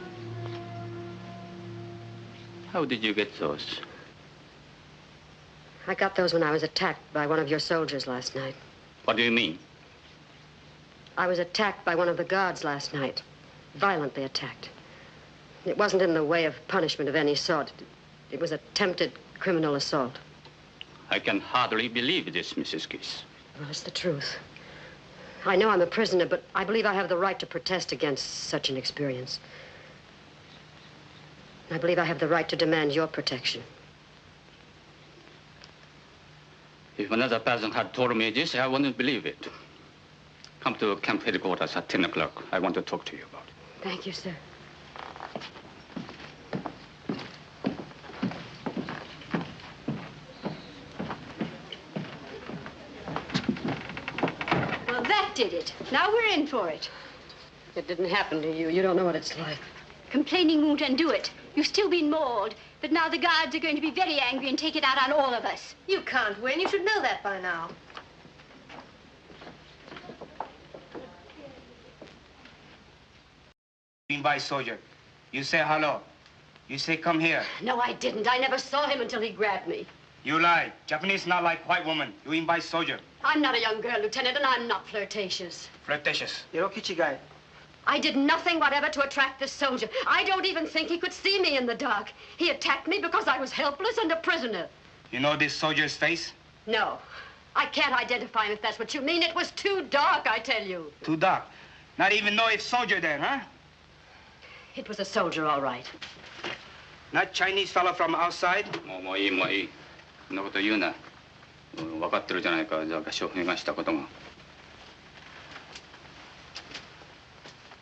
How did you get those? I got those when I was attacked by one of your soldiers last night. What do you mean? I was attacked by one of the guards last night. Violently attacked. It wasn't in the way of punishment of any sort. It was attempted criminal assault. I can hardly believe this, Mrs. Keith. Well, it's the truth. I know I'm a prisoner, but I believe I have the right to protest against such an experience. I believe I have the right to demand your protection. If another person had told me this, I wouldn't believe it. Come to camp headquarters at 10 o'clock. I want to talk to you about it. Thank you, sir. Well, that did it. Now we're in for it. It didn't happen to you. You don't know what it's like. Complaining won't undo it. You've still been mauled, but now the guards are going to be very angry and take it out on all of us. You can't win. You should know that by now. By soldier. You say hello. You say come here. No, I didn't. I never saw him until he grabbed me. You lie. Japanese not like white woman. You invite soldier. I'm not a young girl, Lieutenant, and I'm not flirtatious. Flirtatious. Hirokichi guy. I did nothing whatever to attract this soldier. I don't even think he could see me in the dark. He attacked me because I was helpless and a prisoner. You know this soldier's face? No. I can't identify him if that's what you mean. It was too dark, I tell you. Too dark. Not even know if soldier then, huh? It was a soldier, all right. Not Chinese fella from outside? もういい。そんなこと言うな。分かってるじゃないか、私を怪我したことが。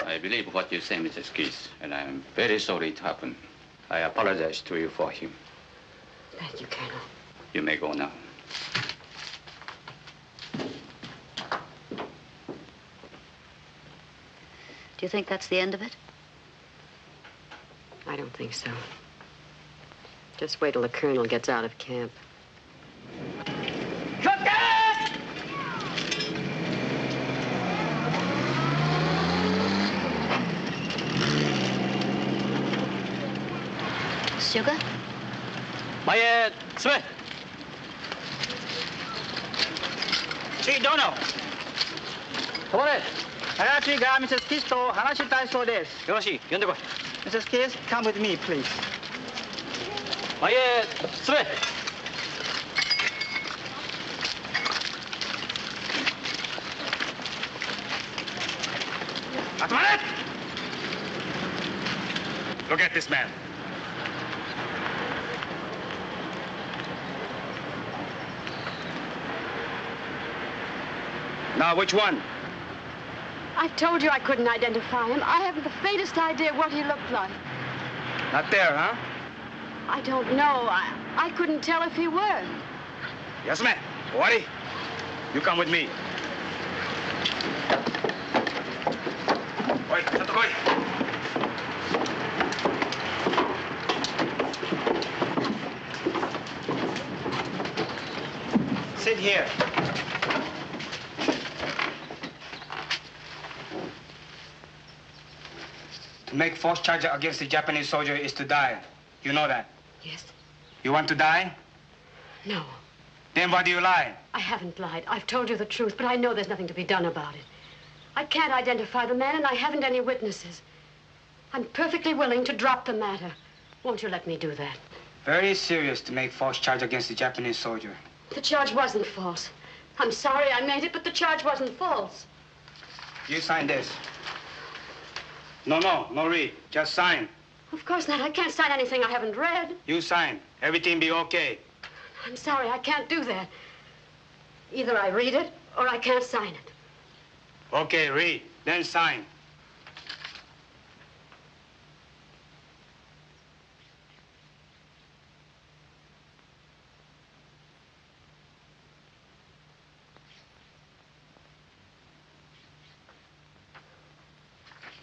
I believe what you say, Mrs. Keith, and I'm very sorry it happened. I apologize to you for him. Thank you, Colonel. You may go now. Do you think that's the end of it? I don't think so. Just wait till the colonel gets out of camp. Sugar? My, sweat. Hey, Donald. Colbert, PatricがMrs. Keith と話したいそうです。よろしい、呼んでこい。Mrs. Keith, come with me, please. My, sweat. Look at this man. Now, which one? I told you I couldn't identify him. I haven't the faintest idea what he looked like. Not there, huh? I don't know. I couldn't tell if he were. Yes, ma'am. Owari, you come with me. Oi, chatto koi. Sit here. To make false charge against the Japanese soldier is to die. You know that? Yes. You want to die? No. Then why do you lie? I haven't lied. I've told you the truth, but I know there's nothing to be done about it. I can't identify the man, and I haven't any witnesses. I'm perfectly willing to drop the matter. Won't you let me do that? Very serious to make false charge against the Japanese soldier. The charge wasn't false. I'm sorry I made it, but the charge wasn't false. You sign this. No read. Just sign. Of course not. I can't sign anything I haven't read. You sign. Everything be okay. I'm sorry. I can't do that. Either I read it or I can't sign it. Okay, read, then sign.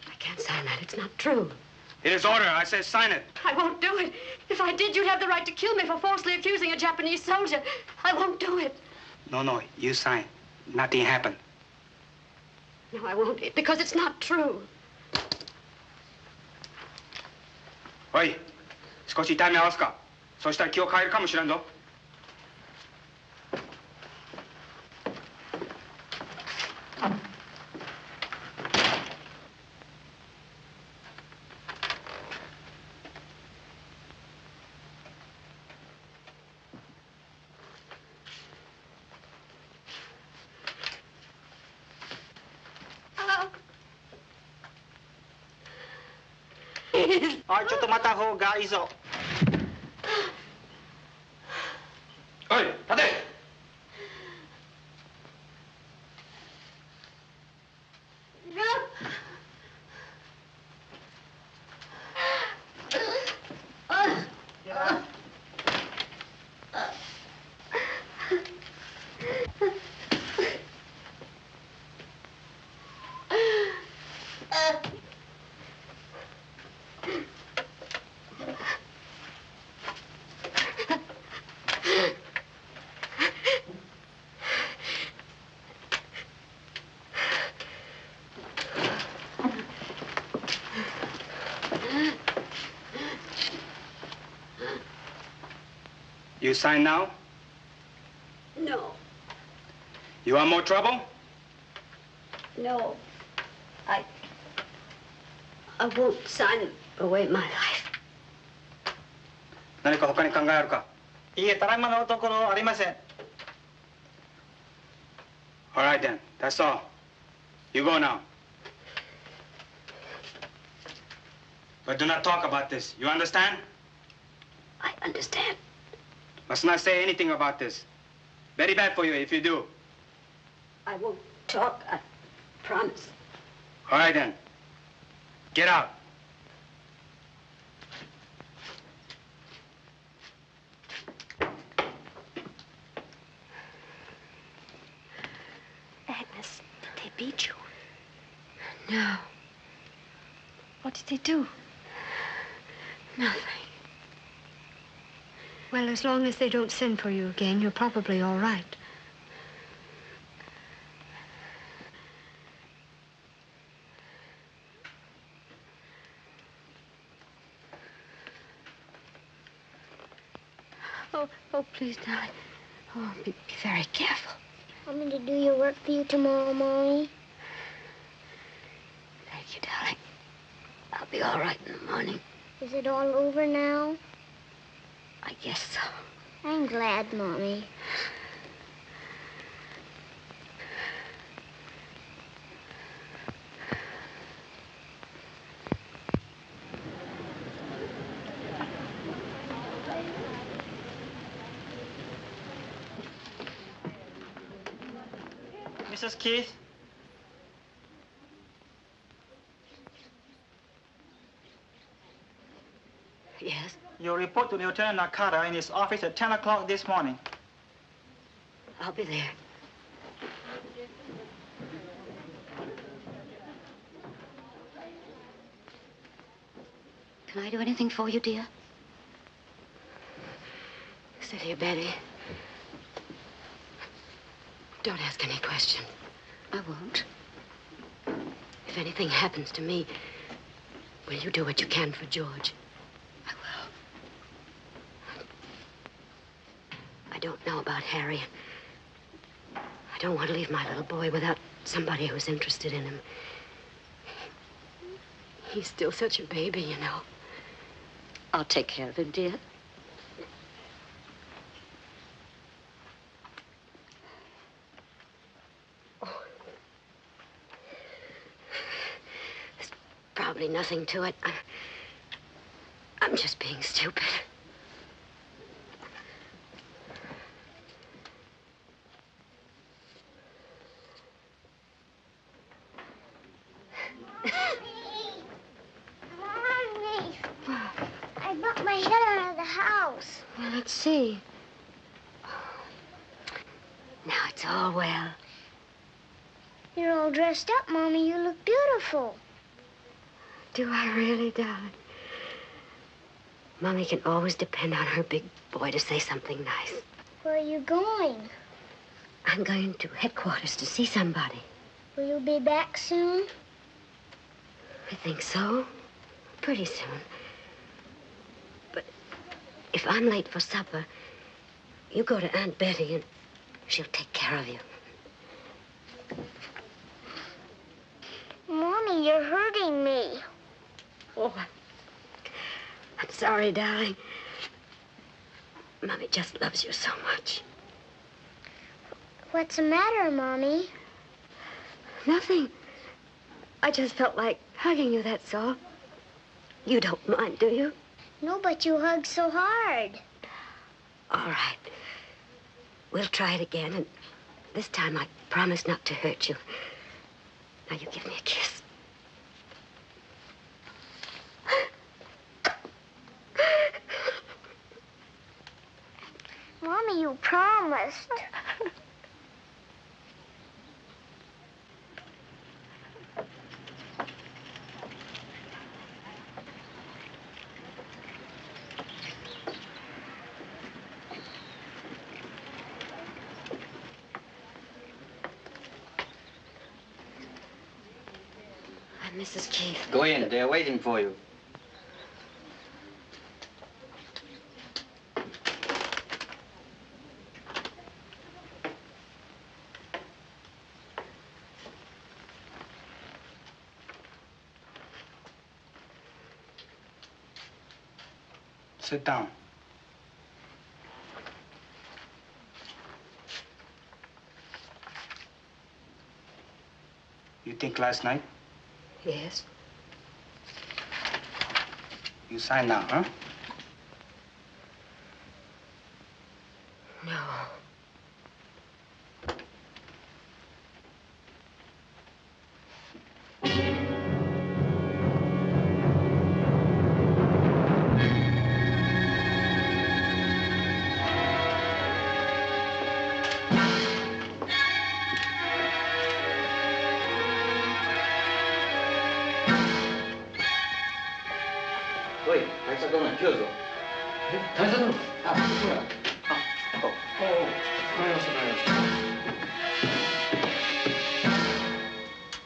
I can't sign that. It's not true. It is order. I said sign it. I won't do it. If I did, you'd have the right to kill me for falsely accusing a Japanese soldier. I won't do it. No, you sign. Nothing happened. No, I won't. Because it's not true. おい、少し痛み合わすか。そしたら気を変えるかもしれんぞ。おい、ちょっと待った方がいいぞ。おい、立て。You sign now? No. You want more trouble? No. I won't sign away my life. 何か他に考えあるか？いいえ、ただいまのところありません。All right then, that's all. You go now. But do not talk about this. You understand? I understand. Must not say anything about this. Very bad for you if you do. I won't talk, I promise. All right then. Get out. Agnes, did they beat you? No. What did they do? Nothing. Well, as long as they don't send for you again, you're probably all right. Oh, please, darling. Oh, be very careful. Want me to do your work for you tomorrow, Mommy? Thank you, darling. I'll be all right in the morning. Is it all over now? I guess so. I'm glad, Mommy. Mrs. Keith? Yes? Your report to Lieutenant Nakata in his office at 10 o'clock this morning. I'll be there. Can I do anything for you, dear? Sit here, Betty. Don't ask any questions. I won't. If anything happens to me, will you do what you can for George? I will. I don't know about Harry. I don't want to leave my little boy without somebody who's interested in him. He's still such a baby, you know. I'll take care of him, dear. There's probably nothing to it. I'm just being stupid. Let's see. Now it's all well. You're all dressed up, Mommy. You look beautiful. Do I really, darling? Mommy can always depend on her big boy to say something nice. Where are you going? I'm going to headquarters to see somebody. Will you be back soon? I think so. Pretty soon. But if I'm late for supper, you go to Aunt Betty and she'll take care of you. Mommy, you're hurting me. Oh, I'm sorry, darling. Mommy just loves you so much. What's the matter, Mommy? Nothing. I just felt like hugging you, that's all. You don't mind, do you? No, but you hug so hard. All right. We'll try it again, and this time I promise not to hurt you. Now you give me a kiss. Mommy, you promised. I'm Mrs. Keith. Go in. They're waiting for you. Sit down. You think last night? Yes. You sign now, huh? No.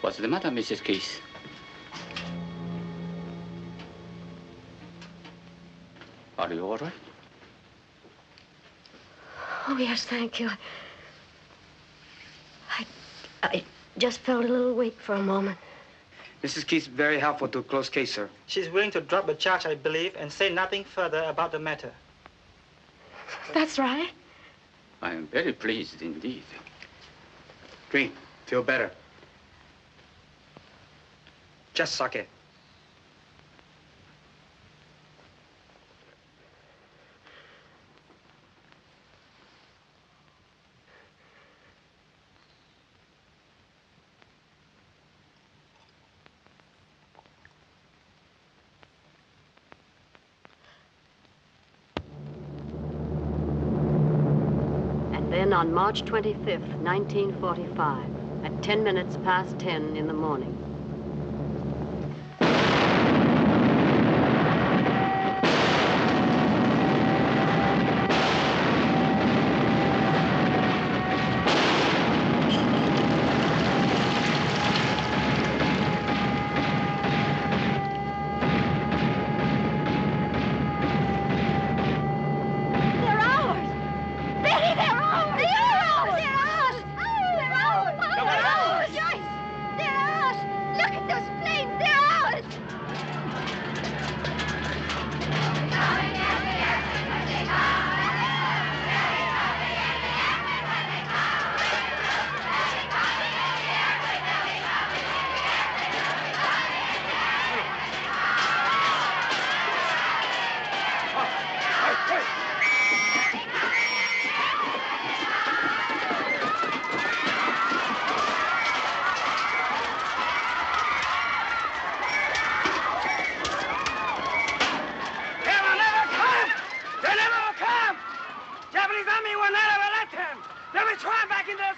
What's the matter, Mrs. Keith? Are you all right? Oh, yes, thank you. I just felt a little weak for a moment. Mrs. Keith's very helpful to close case, sir. She's willing to drop the charge, I believe, and say nothing further about the matter. That's right. I am very pleased indeed. Drink. Feel better. Just suck it. And then on March 25th, 1945, at 10 minutes past 10 in the morning,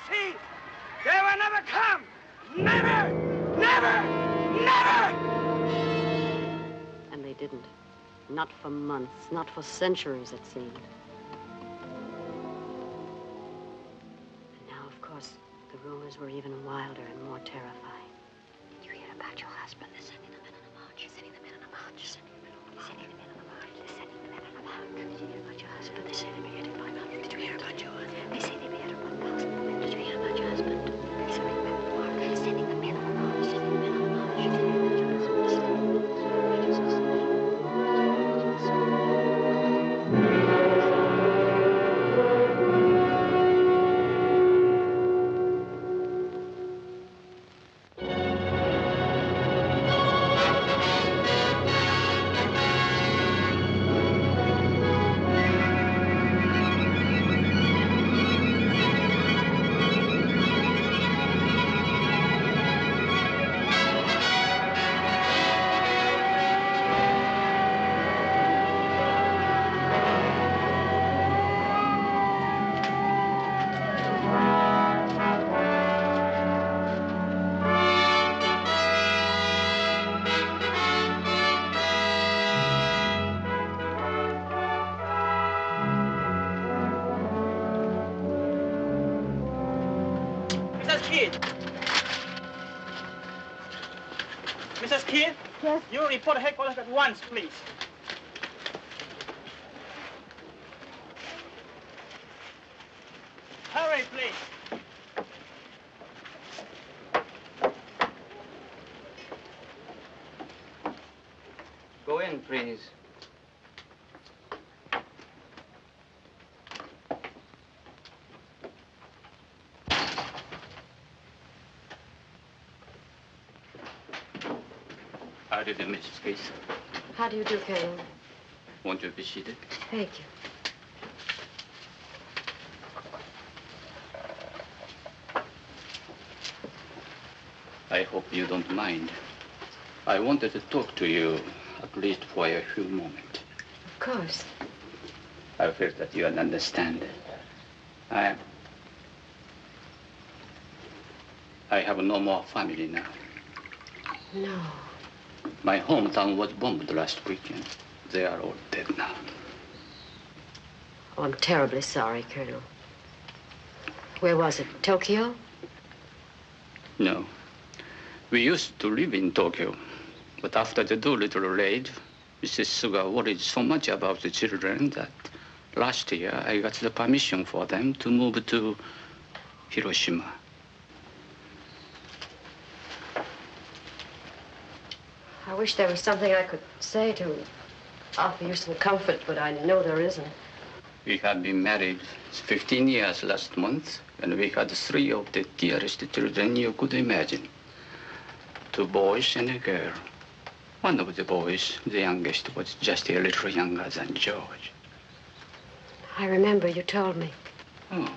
see. They will never come. Never, never, never. And they didn't. Not for months, not for centuries, it seemed. And now, of course, the rumors were even wilder and more terrifying. Did you hear about your husband? They're sending the men on a march. They're sending the men on a march. They're sending the men on a march. They're sending the men on a march. They're sending the men on a march. Did you hear about your husband? They say they beheaded 500. Did you hear about your husband? They say they beheaded 1,000 men. Did you hear about your husband? They're sending the men on a march. They're sending the men on a march. They're sending the men on a march. Did you hear about your husband? They're sending the men on a march. Mrs. Keith? Yes? You report headquarters at once, please. Hurry, please. Go in, please. How do you do, Mrs. Keith? How do you do, Colonel? Won't you be seated? Thank you. I hope you don't mind. I wanted to talk to you, at least for a few moments. Of course. I feel that you understand. I have no more family now. No. My hometown was bombed last weekend. They are all dead now. Oh, I'm terribly sorry, Colonel. Where was it? Tokyo? No. We used to live in Tokyo. But after the Doolittle raid, Mrs. Suga worried so much about the children that last year I got the permission for them to move to Hiroshima. I wish there was something I could say to offer you some comfort, but I know there isn't. We have been married 15 years last month, and we had 3 of the dearest children you could imagine. 2 boys and a girl. One of the boys, the youngest, was just a little younger than George. I remember you told me. Oh.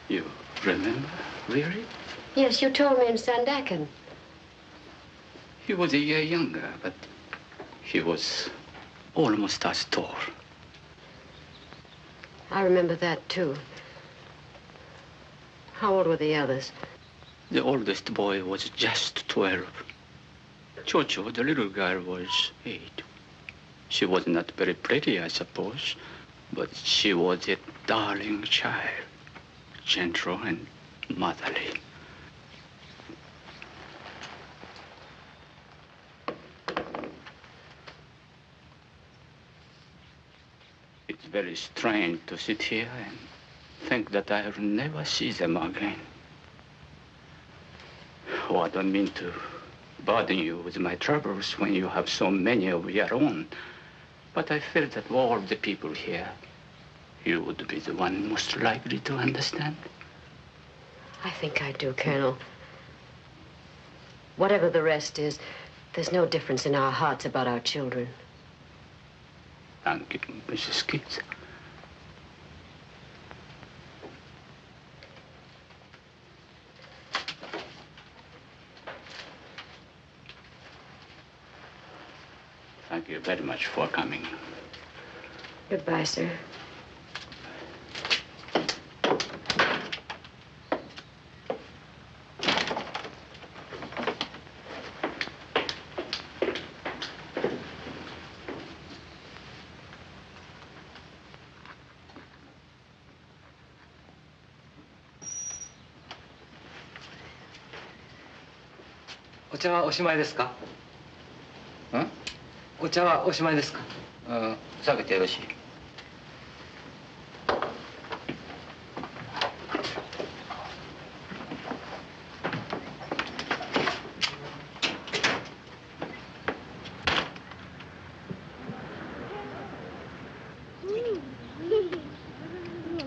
You remember? Really? Yes, you told me in Sandakan. He was a year younger, but he was almost as tall. I remember that, too. How old were the others? The oldest boy was just 12. Chocho, the little girl, was 8. She was not very pretty, I suppose, but she was a darling child, gentle and motherly. It's very strange to sit here and think that I'll never see them again. Oh, I don't mean to burden you with my troubles when you have so many of your own. But I feel that of all the people here, you would be the one most likely to understand. I think I do, Colonel. Whatever the rest is, there's no difference in our hearts about our children. Thank you, Mrs. Keith. Thank you very much for coming. Goodbye, sir. お茶はおしまいですか？ん？お茶はおしまいですか？下げてよろしい。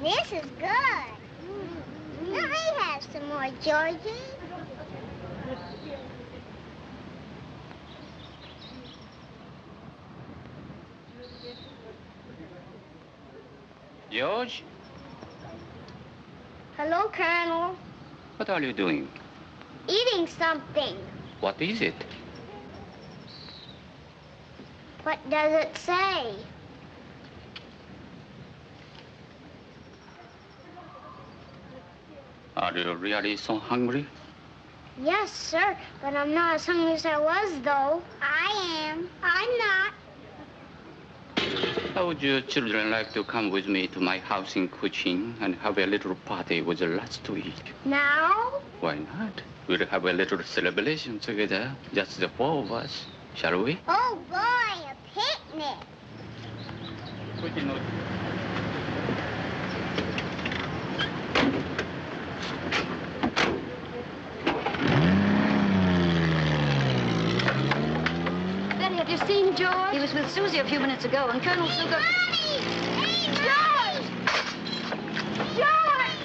This is good. Let me have some more, Georgie. George? Hello, Colonel. What are you doing? Eating something. What is it? What does it say? Are you really so hungry? Yes, sir, but I'm not as hungry as I was, though. I am. I'm not. How would you children like to come with me to my house in Kuching and have a little party with lots to eat? Now? Why not? We'll have a little celebration together, just the four of us, shall we? Oh, boy, a picnic. Betty, have you seen George? He was with Susie a few minutes ago, and Colonel Sugar... Hey, George! George!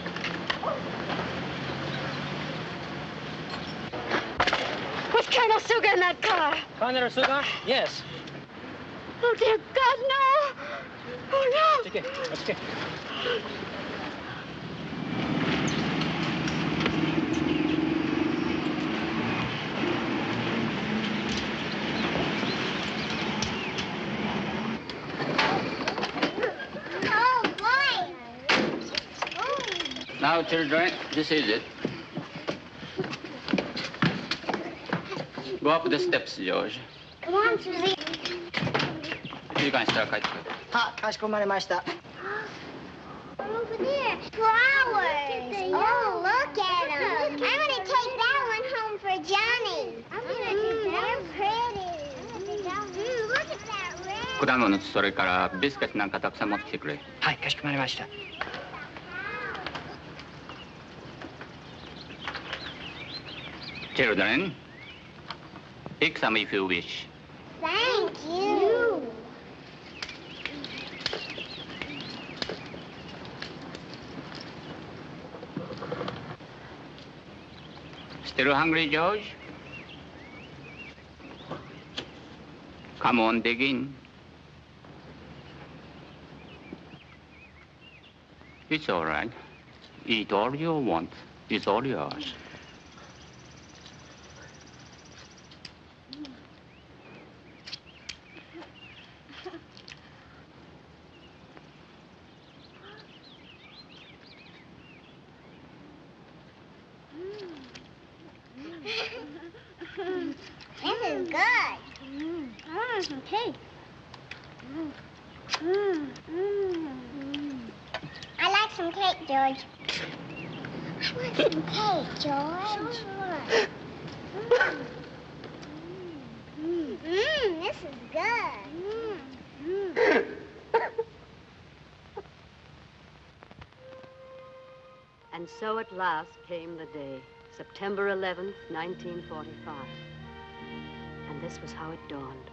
Was Colonel Sugar in that car? Colonel Sugar? Yes. Oh, dear God, no! Oh, no! Okay, okay. Oh, boy! Now, children, this is it. Go up the steps, George. Come on, Susie. 1時間したら帰ってくる。は、かしこまりました。 Over there, flowers. Oh, look at them. I'm gonna take that one home for Johnny. I'm gonna take that. They're pretty. Look at that red. 果物とそれからビスケットなんかたくさん持ってきてくれ。はい、かしこまりました。Children, pick some if you wish. Thank you. Still hungry, George? Come on, dig in. It's all right. Eat all you want. It's all yours. This is good. I want some cake. I like some cake, George. I want some cake, George. This is good. And so at last came the day, September 11th, 1945. And this was how it dawned,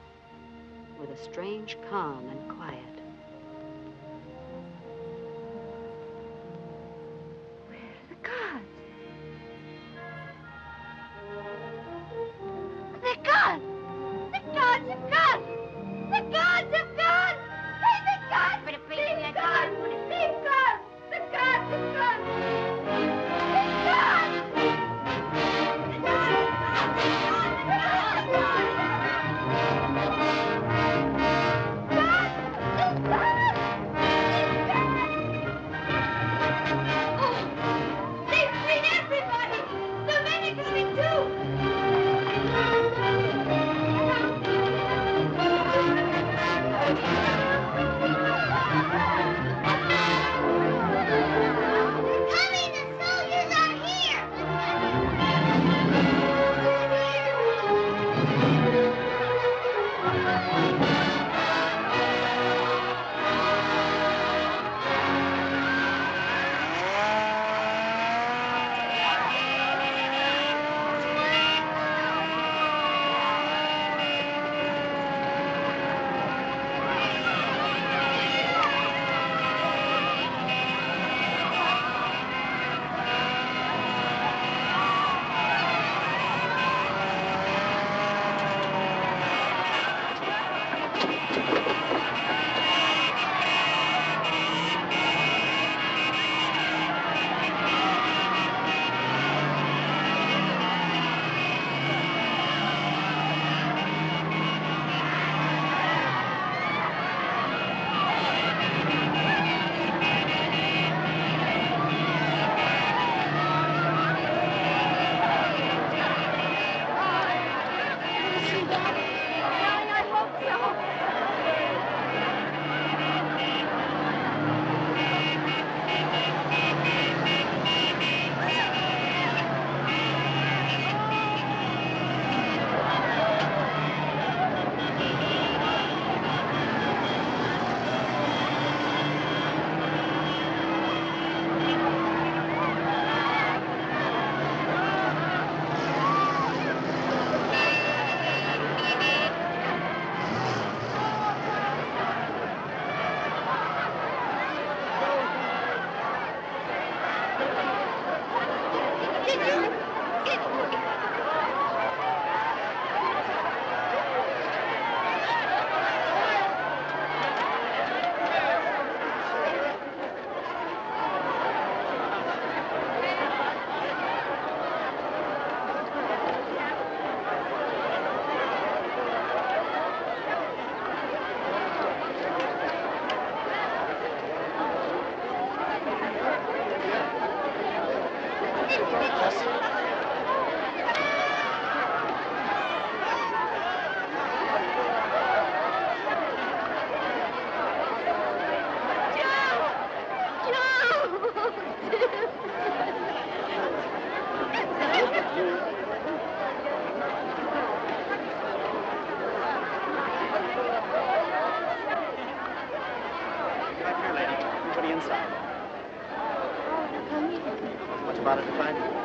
with a strange calm and quiet. They're gone! The gods have gone! The gods have gone! Hey, the gods! They've gone! They've gone! The gods have gone! The gods! About it to find it.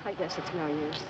I guess it's no use.